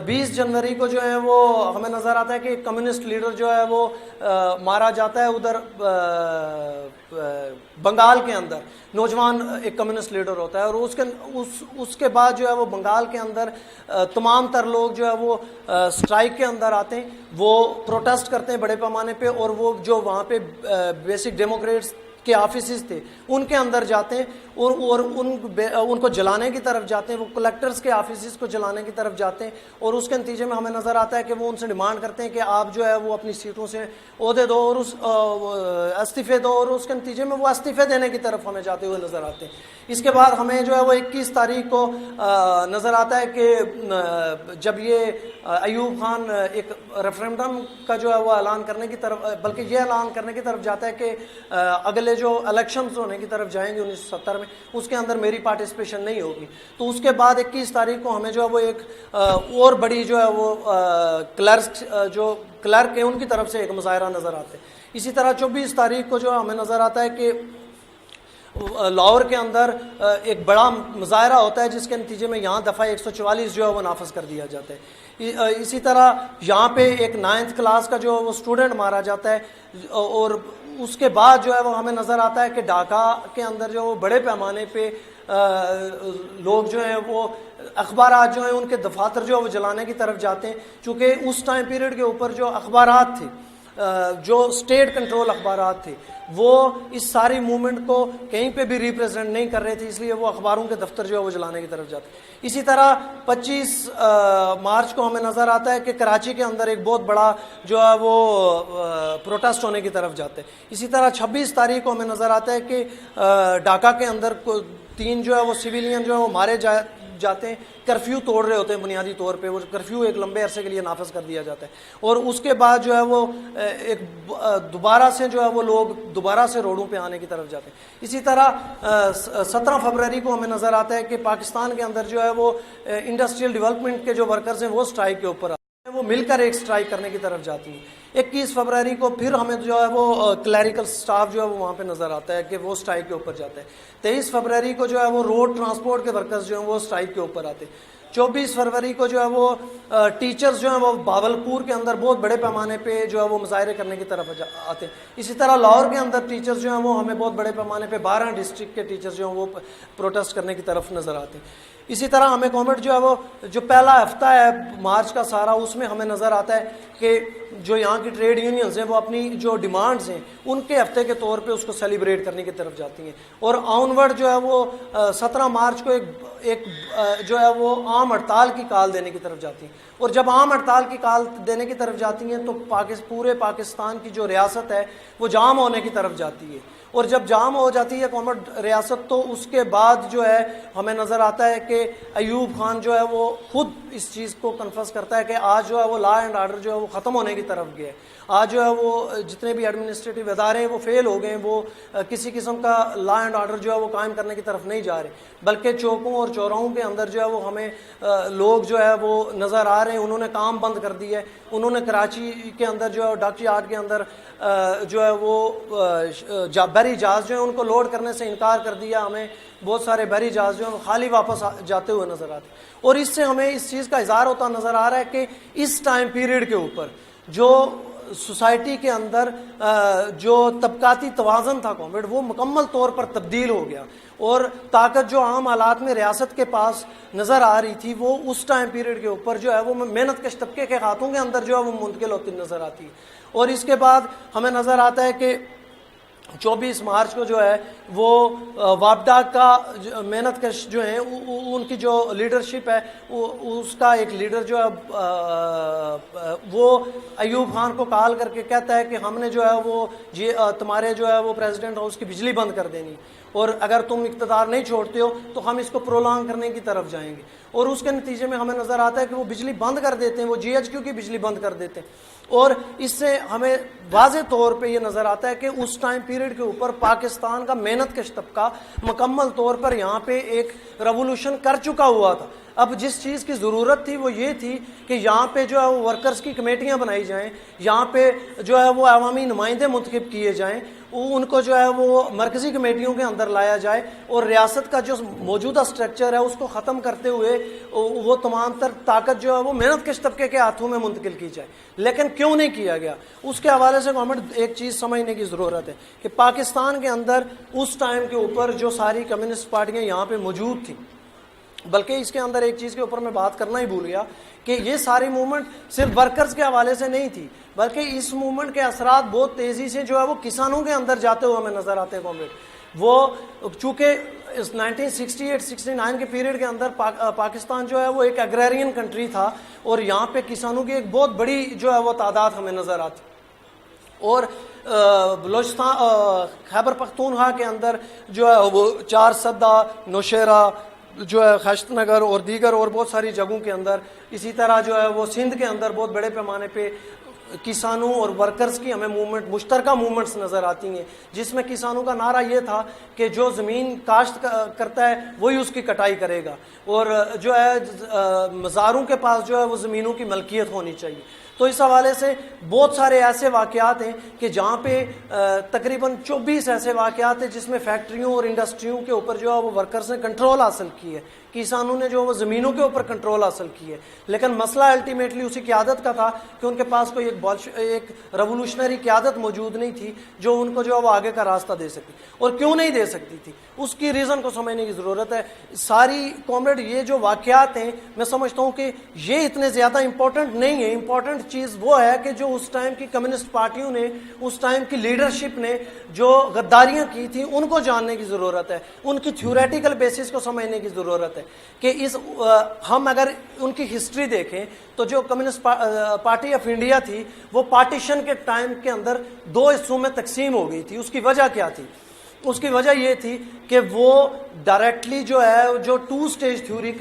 20 جنوری کو جو ہے وہ ہمیں نظر آتا ہے کہ ایک کمیونسٹ لیڈر جو ہے وہ مارا جاتا ہے ادھر بنگال کے اندر. نوجوان ایک کمیونسٹ لیڈر ہوتا ہے اور اس کے بعد جو ہے وہ بنگال کے اندر تمام تر لوگ جو ہے وہ اسٹرائک کے اندر آتے ہیں، وہ پروٹیسٹ کرتے ہیں بڑے پیمانے پہ اور وہ جو وہاں پہ بیسک ڈیموکریٹس کے آفیسز تھے ان کے اندر جاتے ہیں اور ان کو جلانے کی طرف جاتے ہیں. وہ کلیکٹرز کے آفیسز کو جلانے کی طرف جاتے ہیں اور اس کے نتیجے میں ہمیں نظر آتا ہے کہ وہ ان سے ڈیمانڈ کرتے ہیں کہ آپ جو ہے وہ اپنی سیٹوں سے عہدے دو اور استعفے دو، اور اس کے نتیجے میں وہ استعفے دینے کی طرف ہمیں جاتے ہوئے نظر آتے ہیں. اس کے بعد ہمیں جو ہے وہ 21 تاریخ کو نظر آتا ہے کہ جب یہ ایوب خان ایک ریفرینڈم کا جو ہے وہ اعلان کرنے کی طرف، بلکہ یہ اعلان کرنے کی طرف جاتا ہے کہ اگلے جو الیکشنز ہونے کی طرف جائیں گے 1970 میں، اس کے اندر میری پارٹیسپیشن نہیں ہوگی. تو اس کے بعد 21 تاریخ کو ہمیں جو ہے وہ ایک اور بڑی جو ہے وہ کلرک ہے ان کی طرف سے ایک مظاہرہ نظر آتا ہے. اسی طرح 24 تاریخ کو جو ہمیں نظر آتا ہے کہ لاہور کے اندر ایک بڑا مظاہرہ ہوتا ہے جس کے نتیجے میں یہاں دفعہ 144 جو ہے وہ نافذ کر دیا جاتا ہے. اسی طرح یہاں پہ ایک 9th کلاس کا جو وہ اسٹوڈنٹ مارا جاتا ہے اور اس کے بعد جو ہے وہ ہمیں نظر آتا ہے کہ ڈھاکہ کے اندر جو وہ بڑے پیمانے پہ لوگ جو ہیں وہ اخبارات جو ہیں ان کے دفاتر جو ہے وہ جلانے کی طرف جاتے ہیں، چونکہ اس ٹائم پیریڈ کے اوپر جو اخبارات تھے جو اسٹیٹ کنٹرول اخبارات تھے وہ اس ساری موومنٹ کو کہیں پہ بھی ریپریزنٹ نہیں کر رہے تھے، اس لیے وہ اخباروں کے دفتر جو ہے وہ جلانے کی طرف جاتے. اسی طرح 25 مارچ کو ہمیں نظر آتا ہے کہ کراچی کے اندر ایک بہت بڑا جو ہے وہ پروٹیسٹ ہونے کی طرف جاتے ہیں. اسی طرح 26 تاریخ کو ہمیں نظر آتا ہے کہ ڈھاکہ کے اندر 3 جو ہے وہ سویلین جو ہے وہ مارے جاتے ہیں، کرفیو توڑ رہے ہوتے ہیں بنیادی طور پہ. وہ کرفیو ایک لمبے عرصے کے لیے نافذ کر دیا جاتا ہے اور اس کے بعد جو ہے وہ ایک دوبارہ سے جو ہے وہ لوگ دوبارہ سے روڈوں پہ آنے کی طرف جاتے ہیں. اسی طرح 17 فروری کو ہمیں نظر آتا ہے کہ پاکستان کے اندر جو ہے وہ انڈسٹریل ڈیولپمنٹ کے جو ورکرز ہیں وہ اسٹرائک کے اوپر آتے ہیں، وہ مل کر ایک اسٹرائک کرنے کی طرف جاتی ہیں. 21 فروری کو پھر ہمیں جو ہے وہ کلیریکل سٹاف جو ہے وہ وہاں پہ نظر آتا ہے کہ وہ اسٹرائک کے اوپر جاتا ہے. 23 فروری کو جو ہے وہ روڈ ٹرانسپورٹ کے ورکرز جو ہیں وہ اسٹرائک کے اوپر آتے ہیں. 24 فروری کو جو ہے وہ ٹیچرز جو ہیں وہ بھاولپور کے اندر بہت بڑے پیمانے پہ جو ہے وہ مظاہرے کرنے کی طرف آتے ہیں. اسی طرح لاہور کے اندر ٹیچرز جو ہیں وہ ہمیں بہت بڑے پیمانے پہ 12 ڈسٹرکٹ کے ٹیچرز جو ہیں وہ پروٹیسٹ کرنے کی طرف نظر آتے ہیں. اسی طرح ہمیں گورنمنٹ جو ہے وہ جو پہلا ہفتہ ہے مارچ کا سارا، اس میں ہمیں نظر آتا ہے کہ جو یہاں کی ٹریڈ یونینز ہیں وہ اپنی جو ڈیمانڈز ہیں ان کے ہفتے کے طور پہ اس کو سیلیبریٹ کرنے کی طرف جاتی ہیں، اور آنورڈ جو ہے وہ 17 مارچ کو ایک جو ہے وہ عام ہڑتال کی کال دینے کی طرف جاتی ہیں، اور جب عام ہڑتال کی کال دینے کی طرف جاتی ہیں تو پورے پاکستان کی جو ریاست ہے وہ جام ہونے کی طرف جاتی ہے، اور جب جام ہو جاتی ہے کامریڈ ریاست تو اس کے بعد جو ہے ہمیں نظر آتا ہے کہ ایوب خان جو ہے وہ خود اس چیز کو کنفرس کرتا ہے کہ آج جو ہے وہ لا اینڈ آرڈر جو ہے وہ ختم ہونے کی طرف گیا ہے، آج جو ہے وہ جتنے بھی ایڈمنسٹریٹو ادارے ہیں وہ فیل ہو گئے ہیں، وہ کسی قسم کا لا اینڈ آرڈر جو ہے وہ قائم کرنے کی طرف نہیں جا رہے، بلکہ چوکوں اور چوراہوں کے اندر جو ہے وہ ہمیں لوگ جو ہے وہ نظر آ رہے ہیں، انہوں نے کام بند کر دیا ہے، انہوں نے کراچی کے اندر جو ہے ڈاک یارڈ کے اندر جو ہے وہ بحری جہاز جو ہے ان کو لوڈ کرنے سے انکار کر دیا، ہمیں بہت سارے بحری جہاز جو ہیں خالی واپس جاتے ہوئے نظر آتے ہیں، اور اس سے ہمیں اس چیز کا اظہار ہوتا نظر آ رہا ہے کہ اس ٹائم پیریڈ کے اوپر جو سوسائٹی کے اندر جو طبقاتی توازن تھا کامریڈ وہ مکمل طور پر تبدیل ہو گیا، اور طاقت جو عام حالات میں ریاست کے پاس نظر آ رہی تھی وہ اس ٹائم پیریڈ کے اوپر جو ہے وہ محنت کش طبقے کے ہاتھوں کے اندر جو ہے وہ منتقل ہوتی نظر آتی ہے، اور اس کے بعد ہمیں نظر آتا ہے کہ 24 مارچ کو جو ہے وہ وابڈا کا محنت کش جو ہیں ان کی جو لیڈرشپ ہے اس کا ایک لیڈر جو ہے وہ ایوب خان کو کال کر کے کہتا ہے کہ ہم نے جو ہے وہ تمہارے جو ہے وہ پریزیڈنٹ ہاؤس کی بجلی بند کر دینی، اور اگر تم اقتدار نہیں چھوڑتے ہو تو ہم اس کو پرولانگ کرنے کی طرف جائیں گے، اور اس کے نتیجے میں ہمیں نظر آتا ہے کہ وہ بجلی بند کر دیتے ہیں، وہ GHQ کی بجلی بند کر دیتے ہیں، اور اس سے ہمیں واضح طور پہ یہ نظر آتا ہے کہ اس ٹائم پیریڈ کے اوپر پاکستان کا محنت کش طبقہ مکمل طور پر یہاں پہ ایک ریولوشن کر چکا ہوا تھا۔ اب جس چیز کی ضرورت تھی وہ یہ تھی کہ یہاں پہ جو ہے وہ ورکرز کی کمیٹیاں بنائی جائیں، یہاں پہ جو ہے وہ عوامی نمائندے منتخب کیے جائیں، ان کو جو ہے وہ مرکزی کمیٹیوں کے اندر لایا جائے، اور ریاست کا جو موجودہ سٹرکچر ہے اس کو ختم کرتے ہوئے وہ تمام تر طاقت جو ہے وہ محنت کش طبقے کے ہاتھوں میں منتقل کی جائے۔ لیکن کیوں نہیں کیا گیا؟ اس کے حوالے سے گورنمنٹ ایک چیز سمجھنے کی ضرورت ہے کہ پاکستان کے اندر اس ٹائم کے اوپر جو ساری کمیونسٹ پارٹیاں یہاں پہ موجود تھیں، بلکہ اس کے اندر ایک چیز کے اوپر میں بات کرنا ہی بھول گیا کہ یہ ساری موومنٹ صرف ورکرز کے حوالے سے نہیں تھی، بلکہ اس موومنٹ کے اثرات بہت تیزی سے جو ہے وہ کسانوں کے اندر جاتے ہوئے ہمیں نظر آتے ہیں کامریڈ۔ وہ چونکہ اس 1968-69 کے پیریڈ کے اندر پاکستان جو ہے وہ ایک ایگریرین کنٹری تھا، اور یہاں پہ کسانوں کی ایک بہت بڑی جو ہے وہ تعداد ہمیں نظر آتی، اور بلوچستان خیبر پختونخوا کے اندر جو ہے وہ 4 سدہ، نوشیرہ جو ہے خشت نگر اور دیگر اور بہت ساری جگہوں کے اندر، اسی طرح جو ہے وہ سندھ کے اندر بہت بڑے پیمانے پہ کسانوں اور ورکرز کی ہمیں موومنٹ مشترکہ موومنٹس نظر آتی ہیں، جس میں کسانوں کا نعرہ یہ تھا کہ جو زمین کاشت کرتا ہے وہی اس کی کٹائی کرے گا، اور جو ہے مزاروں کے پاس جو ہے وہ زمینوں کی ملکیت ہونی چاہیے۔ تو اس حوالے سے بہت سارے ایسے واقعات ہیں کہ جہاں پہ تقریباً 24 ایسے واقعات ہیں جس میں فیکٹریوں اور انڈسٹریوں کے اوپر جو ہے وہ ورکرز نے کنٹرول حاصل کی ہے، کسانوں نے جو وہ زمینوں کے اوپر کنٹرول حاصل کی ہے، لیکن مسئلہ الٹیمیٹلی اسی قیادت کا تھا کہ ان کے پاس کوئی ایک ریولوشنری قیادت موجود نہیں تھی جو ان کو جو ہے وہ آگے کا راستہ دے سکتی، اور کیوں نہیں دے سکتی تھی اس کی ریزن کو سمجھنے کی ضرورت ہے۔ ساری کامریڈ یہ جو واقعات ہیں میں سمجھتا ہوں کہ یہ اتنے زیادہ امپورٹنٹ نہیں ہے، امپورٹنٹ چیز وہ ہے کہ جو اس ٹائم کی کمیونسٹ پارٹیوں نے، اس ٹائم کی لیڈرشپ نے جو غداریاں کی تھیں ان کو جاننے کی ضرورت ہے، ان کی تھیوریٹیکل بیسس کو سمجھنے کی ضرورت ہے کہ ہم اگر ان کی ہسٹری دیکھیں تو جو کمیونسٹ پارٹی آف انڈیا تھی وہ پارٹیشن کے ٹائم کے اندر 2 حصوں میں تقسیم ہو گئی تھی۔ اس کی وجہ کیا تھی؟ اس کی وجہ یہ تھی کہ وہ ڈائریکٹلی جو ہے جو 2 اسٹیج تھیوری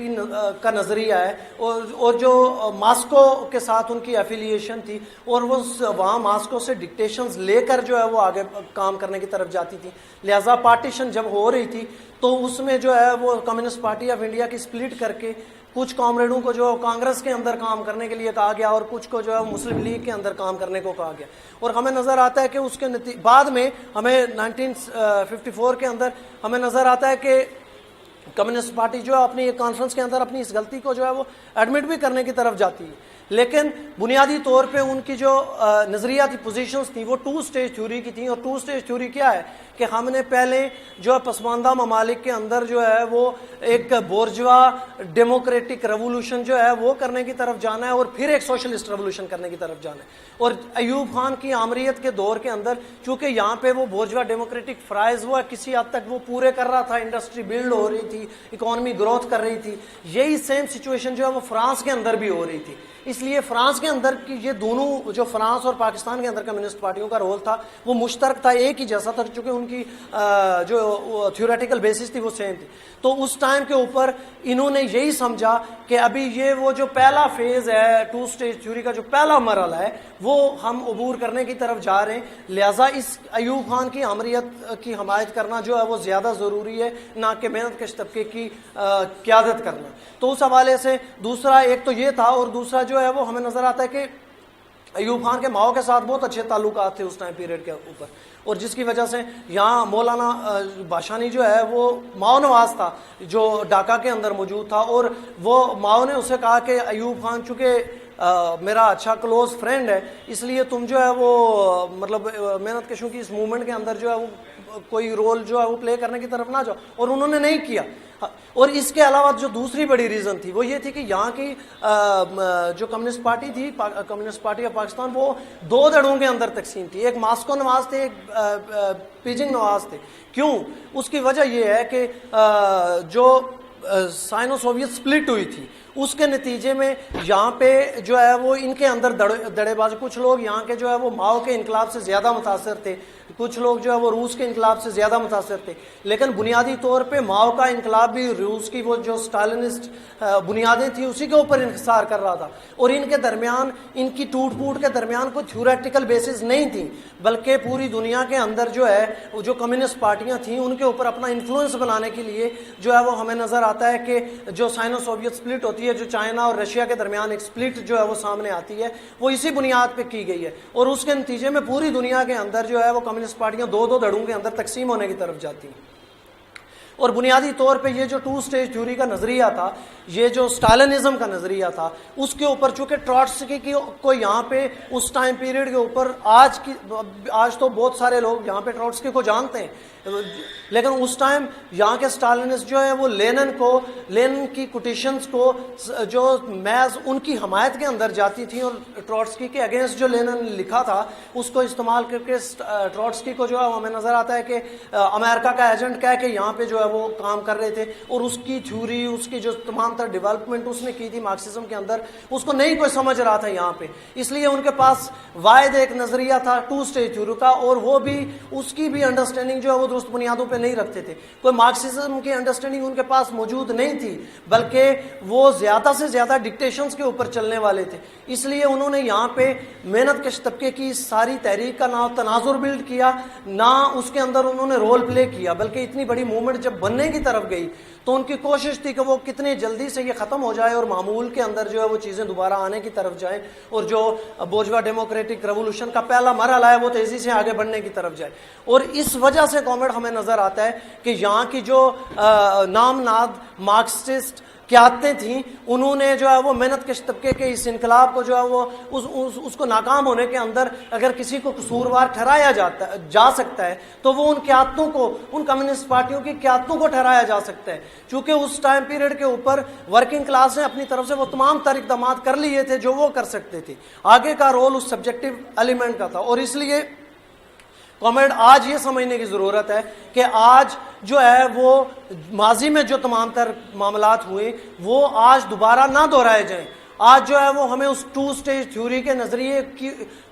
کا نظریہ ہے، اور جو ماسکو کے ساتھ ان کی ایفیلیشن تھی، اور وہ وہاں ماسکو سے ڈکٹیشنز لے کر جو ہے وہ آگے کام کرنے کی طرف جاتی تھی، لہٰذا پارٹیشن جب ہو رہی تھی تو اس میں جو ہے وہ کمیونسٹ پارٹی آف انڈیا کی سپلٹ کر کے کچھ کامریڈوں کو جو کانگریس کے اندر کام کرنے کے لیے کہا گیا، اور کچھ کو جو ہے مسلم لیگ کے اندر کام کرنے کو کہا گیا، اور ہمیں نظر آتا ہے کہ اس کے بعد میں ہمیں 1954 کے اندر ہمیں نظر آتا ہے کہ کمیونسٹ پارٹی جو ہے اپنی ایک کانفرنس کے اندر اپنی اس غلطی کو جو ہے وہ ایڈمٹ بھی کرنے کی طرف جاتی ہے، لیکن بنیادی طور پہ ان کی جو نظریاتی پوزیشنز تھیں وہ 2 اسٹیج تھیوری کی تھیں، اور 2 اسٹیج تھیوری کیا ہے کہ ہم نے پہلے جو ہے پسماندہ ممالک کے اندر جو ہے وہ ایک بورجوا ڈیموکریٹک ریولوشن جو ہے وہ کرنے کی طرف جانا ہے اور پھر ایک سوشلسٹ ریولوشن کرنے کی طرف جانا ہے. اور ایوب خان کی آمریت کے دور کے اندر چونکہ یہاں پہ وہ بورجوا ڈیموکریٹک فرائض وہ کسی حد تک وہ پورے کر رہا تھا, انڈسٹری بلڈ ہو رہی تھی, اکانومی گروتھ کر رہی تھی, یہی سیم سچویشن جو ہے وہ فرانس کے اندر بھی ہو رہی تھی. اس لیے فرانس کے اندر کی یہ دونوں جو فرانس اور پاکستان کے اندر کمیونسٹ پارٹیوں کا رول تھا وہ مشترک تھا, ایک ہی جیسا تھا, چونکہ ان کی جو تھیوریٹیکل بیسس تھی وہ سیم تھی. تو اس ٹائم کے اوپر انہوں نے یہی سمجھا کہ ابھی یہ وہ جو پہلا فیز ہے ٹو اسٹیج تھیوری کا جو پہلا مرحلہ ہے وہ ہم عبور کرنے کی طرف جا رہے ہیں, لہٰذا اس ایوب خان کی آمریت کی حمایت کرنا جو ہے وہ زیادہ ضروری ہے نہ کہ محنت کش طبقے کی قیادت کرنا. تو اس حوالے سے دوسرا ایک تو یہ تھا, اور دوسرا جو ہے وہ ہمیں نظر آتا ہے کہ ایوب خان کے ماؤ کے ساتھ بہت اچھے تعلقات تھے اس ٹائم پیریڈ کے اوپر, اور جس کی وجہ سے یہاں مولانا باشانی جو ہے وہ ماؤ نواز تھا جو ڈھاکہ کے اندر موجود تھا, اور وہ ماؤ نے اسے کہا کہ ایوب خان چونکہ میرا اچھا کلوز فرینڈ ہے اس لیے تم جو ہے وہ مطلب محنت کشوں کی اس موومنٹ کے اندر جو ہے وہ کوئی رول جو ہے وہ پلے کرنے کی طرف نہ جاؤ, اور انہوں نے نہیں کیا. اور اس کے علاوہ جو دوسری بڑی ریزن تھی وہ یہ تھی کہ یہاں کی جو کمیونسٹ پارٹی تھی, کمیونسٹ پارٹی آف پاکستان, وہ دو دھڑوں کے اندر تقسیم تھی, ایک ماسکو نواز تھے, ایک پیجنگ نواز تھے. کیوں؟ اس کی وجہ یہ ہے کہ جو سائنو سوویت سپلٹ ہوئی تھی اس کے نتیجے میں یہاں پہ جو ہے وہ ان کے اندر دڑے بازی, کچھ لوگ یہاں کے جو ہے وہ ماؤ کے انقلاب سے زیادہ متاثر تھے, کچھ لوگ جو ہے وہ روس کے انقلاب سے زیادہ متاثر تھے, لیکن بنیادی طور پہ ماؤ کا انقلاب بھی روس کی وہ جو سٹالنسٹ بنیادیں تھیں اسی کے اوپر انحصار کر رہا تھا, اور ان کے درمیان ان کی ٹوٹ پھوٹ کے درمیان کوئی تھیوریٹیکل بیسس نہیں تھی, بلکہ پوری دنیا کے اندر جو ہے وہ جو کمیونسٹ پارٹیاں تھیں ان کے اوپر اپنا انفلوئنس بنانے کے لیے جو ہے وہ ہمیں نظر آتا ہے کہ جو سائنو سوویت سپلٹ ہوتی ہے, جو چائنا اور رشیا کے درمیان ایک سپلٹ جو ہے وہ سامنے آتی ہے, وہ اسی بنیاد پہ کی گئی ہے, اور اس کے نتیجے میں پوری دنیا کے اندر جو ہے وہ کمیونسٹ پارٹیاں دو دو دھڑوں کے اندر تقسیم ہونے کی طرف جاتی ہیں. اور بنیادی طور پہ یہ جو ٹو اسٹیج تھیوری کا نظریہ تھا, یہ جو اسٹالنزم کا نظریہ تھا, اس کے اوپر چونکہ ٹراٹسکی کی کو یہاں پہ اس ٹائم پیریڈ کے اوپر آج تو بہت سارے لوگ یہاں پہ ٹراٹسکی کو جانتے ہیں, لیکن اس ٹائم یہاں کے اسٹالنسٹ جو ہے وہ لینن کی کوٹیشنز کو جو محض ان کی حمایت کے اندر جاتی تھیں, اور ٹراٹسکی کے اگینسٹ جو لینن نے لکھا تھا اس کو استعمال کر کے ٹراٹسکی کو جو ہے ہمیں نظر آتا ہے کہ امریکہ کا ایجنٹ کہہ کے یہاں پہ جو ہے وہ کام کر رہے تھے, اور اس کی تھیوری, اس کی جو تمام تر ڈیولپمنٹ اس نے کی تھی مارکسزم کے اندر, اس کو نہیں کوئی سمجھ رہا تھا یہاں پہ, اس لیے ان کے پاس واحد ایک نظریہ تھا ٹو اسٹیج تھیوری کا, اور وہ بھی اس کی بھی انڈرسٹینڈنگ جو ہے وہ درست بنیادوں پہ نہیں رکھتے تھے, کوئی مارکسزم کی انڈرسٹینڈنگ ان کے پاس موجود نہیں تھی, بلکہ وہ زیادہ سے زیادہ ڈکٹیشنز کے اوپر چلنے والے تھے. اس لیے انہوں نے یہاں پہ محنت کش طبقے کی ساری تحریک کا نہ تناظر بلڈ کیا, نہ اس کے اندر انہوں نے رول پلے کیا, بلکہ اتنی بڑی موومنٹ جب بننے کی طرف گئی تو ان کی کوشش تھی کہ وہ کتنی جلدی سے یہ ختم ہو جائے اور معمول کے اندر جو ہے وہ چیزیں دوبارہ آنے کی طرف جائیں, اور جو بورژوا ڈیموکریٹک ریولوشن کا پہلا مرحلہ ہے وہ تیزی سے آگے بڑھنے کی طرف جائے. اور اس وجہ سے کامریڈ ہمیں نظر آتا ہے کہ یہاں کی جو نام ناد مارکسسٹ قیادتیں تھیں, انہوں نے جو ہے وہ محنت کش طبقے کے اس انقلاب کو جو ہے وہ اس کو ناکام ہونے کے اندر اگر کسی کو قصوروار ٹھہرایا جا سکتا ہے تو وہ ان قیادتوں کو, ان کمیونسٹ پارٹیوں کی قیادتوں کو ٹھہرایا جا سکتا ہے, چونکہ اس ٹائم پیریڈ کے اوپر ورکنگ کلاس نے اپنی طرف سے وہ تمام تر اقدامات کر لیے تھے جو وہ کر سکتے تھے, آگے کا رول اس سبجیکٹو ایلیمنٹ کا تھا. اور اس لیے کامریڈ آج یہ سمجھنے کی ضرورت ہے کہ آج جو ہے وہ ماضی میں جو تمام تر معاملات ہوئے وہ آج دوبارہ نہ دہرائے جائیں. آج جو ہے وہ ہمیں اس ٹو اسٹیج تھیوری کے نظریے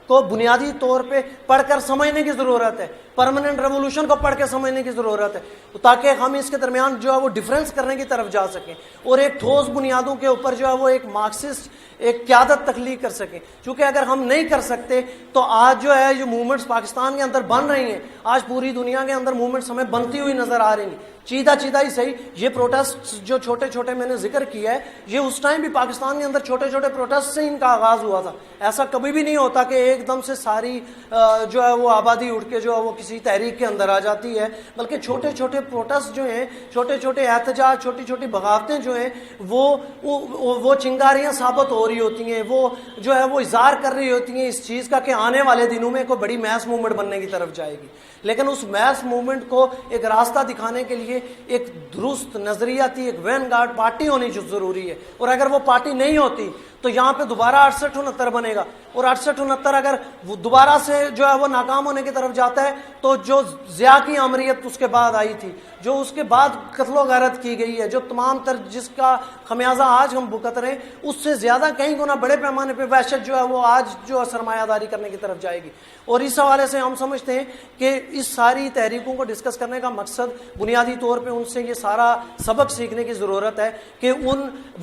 کو بنیادی طور پہ پڑھ کر سمجھنے کی ضرورت ہے, پرماننٹ ریولوشن کو پڑھ کے سمجھنے کی ضرورت ہے, تاکہ ہم اس کے درمیان جو ہے وہ ڈفرینس کرنے کی طرف جا سکیں اور ایک ٹھوس بنیادوں کے اوپر جو ہے وہ ایک مارکسسٹ ایک قیادت تخلیق کر سکیں. چونکہ اگر ہم نہیں کر سکتے تو آج جو ہے جو موومنٹس پاکستان کے اندر بن رہی ہیں, آج پوری دنیا کے اندر موومنٹس ہمیں بنتی ہوئی نظر آ رہی ہیں. چیدہ ہی صحیح, یہ پروٹیسٹ جو چھوٹے چھوٹے میں نے ذکر کیا ہے, یہ اس ٹائم بھی پاکستان کے اندر چھوٹے چھوٹے پروٹیسٹ سے ان کا آغاز ہوا تھا. ایسا کبھی بھی نہیں ہوتا کہ ایک دم سے ساری جو ہے وہ آبادی اٹھ کے جو ہے وہ کسی تحریک کے اندر آ جاتی ہے، بلکہ چھوٹے چھوٹے پروٹسٹ جو ہیں، چھوٹے چھوٹے احتجاج، چھوٹی چھوٹی بغاوتیں جو ہیں وہ چنگاریاں ثابت ہو رہی ہوتی ہیں، وہ جو ہے وہ اظہار کر رہی ہوتی ہیں اس چیز کا کہ آنے والے دنوں میں کوئی بڑی میس موومنٹ بننے کی طرف جائے گی۔ لیکن اس میس موومنٹ کو ایک راستہ دکھانے کے لیے ایک درست نظریاتی ایک وین گارڈ پارٹی ہونی ضروری ہے، اور اگر وہ پارٹی نہیں ہوتی تو یہاں پہ دوبارہ 68-69 بنے گا، اور 68-69 اگر وہ دوبارہ سے جو ہے وہ ناکام ہونے کی طرف جاتا ہے تو جو ضیاء کی آمریت اس کے بعد آئی تھی، جو اس کے بعد قتل و غارت کی گئی ہے، جو تمام تر جس کا خمیازہ آج ہم بھگت رہے ہیں، اس سے زیادہ کہیں گنا بڑے پیمانے پہ وحشت جو ہے وہ آج جو ہے سرمایہ داری کرنے کی طرف جائے گی۔ اور اس حوالے سے ہم سمجھتے ہیں کہ اس ساری تحریکوں کو ڈسکس کرنے کا مقصد بنیادی طور پہ ان سے یہ سارا سبق سیکھنے کی ضرورت ہے کہ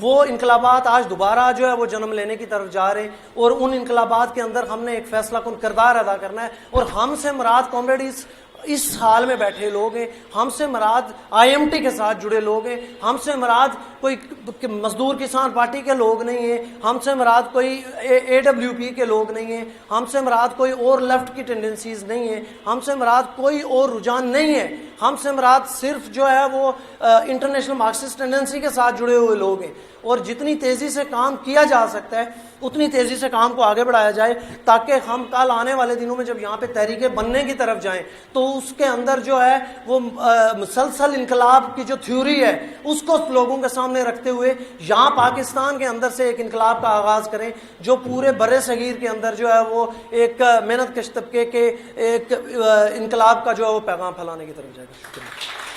وہ انقلابات آج دوبارہ جو ہے وہ جنم لینے کی طرف جا رہے ہیں، اور ان انقلابات کے اندر ہم نے ایک فیصلہ کن کردار ادا کرنا ہے، اور ہم سے مراد کامریڈز اس حال میں بیٹھے لوگ ہیں، ہم سے مراد IMT کے ساتھ جڑے لوگ ہیں، ہم سے مراد کوئی مزدور کسان پارٹی کے لوگ نہیں ہیں، ہم سے مراد کوئی AWP کے لوگ نہیں ہیں، ہم سے مراد کوئی اور لیفٹ کی ٹینڈنسیز نہیں ہیں، ہم سے مراد کوئی اور رجحان نہیں ہے، ہم سے مراد صرف جو ہے وہ انٹرنیشنل مارکسسٹ ٹینڈنسی کے ساتھ جڑے ہوئے لوگ ہیں۔ اور جتنی تیزی سے کام کیا جا سکتا ہے اتنی تیزی سے کام کو آگے بڑھایا جائے، تاکہ ہم کل آنے والے دنوں میں جب یہاں پہ تحریکیں بننے کی طرف جائیں تو اس کے اندر جو ہے وہ مسلسل انقلاب کی جو تھیوری ہے اس کو لوگوں کے سامنے رکھتے ہوئے یہاں پاکستان کے اندر سے ایک انقلاب کا آغاز کریں، جو پورے بر صغیر کے اندر جو ہے وہ ایک محنت کش طبقے کے ایک انقلاب کا جو ہے وہ پیغام پھیلانے کی طرف جائے گا۔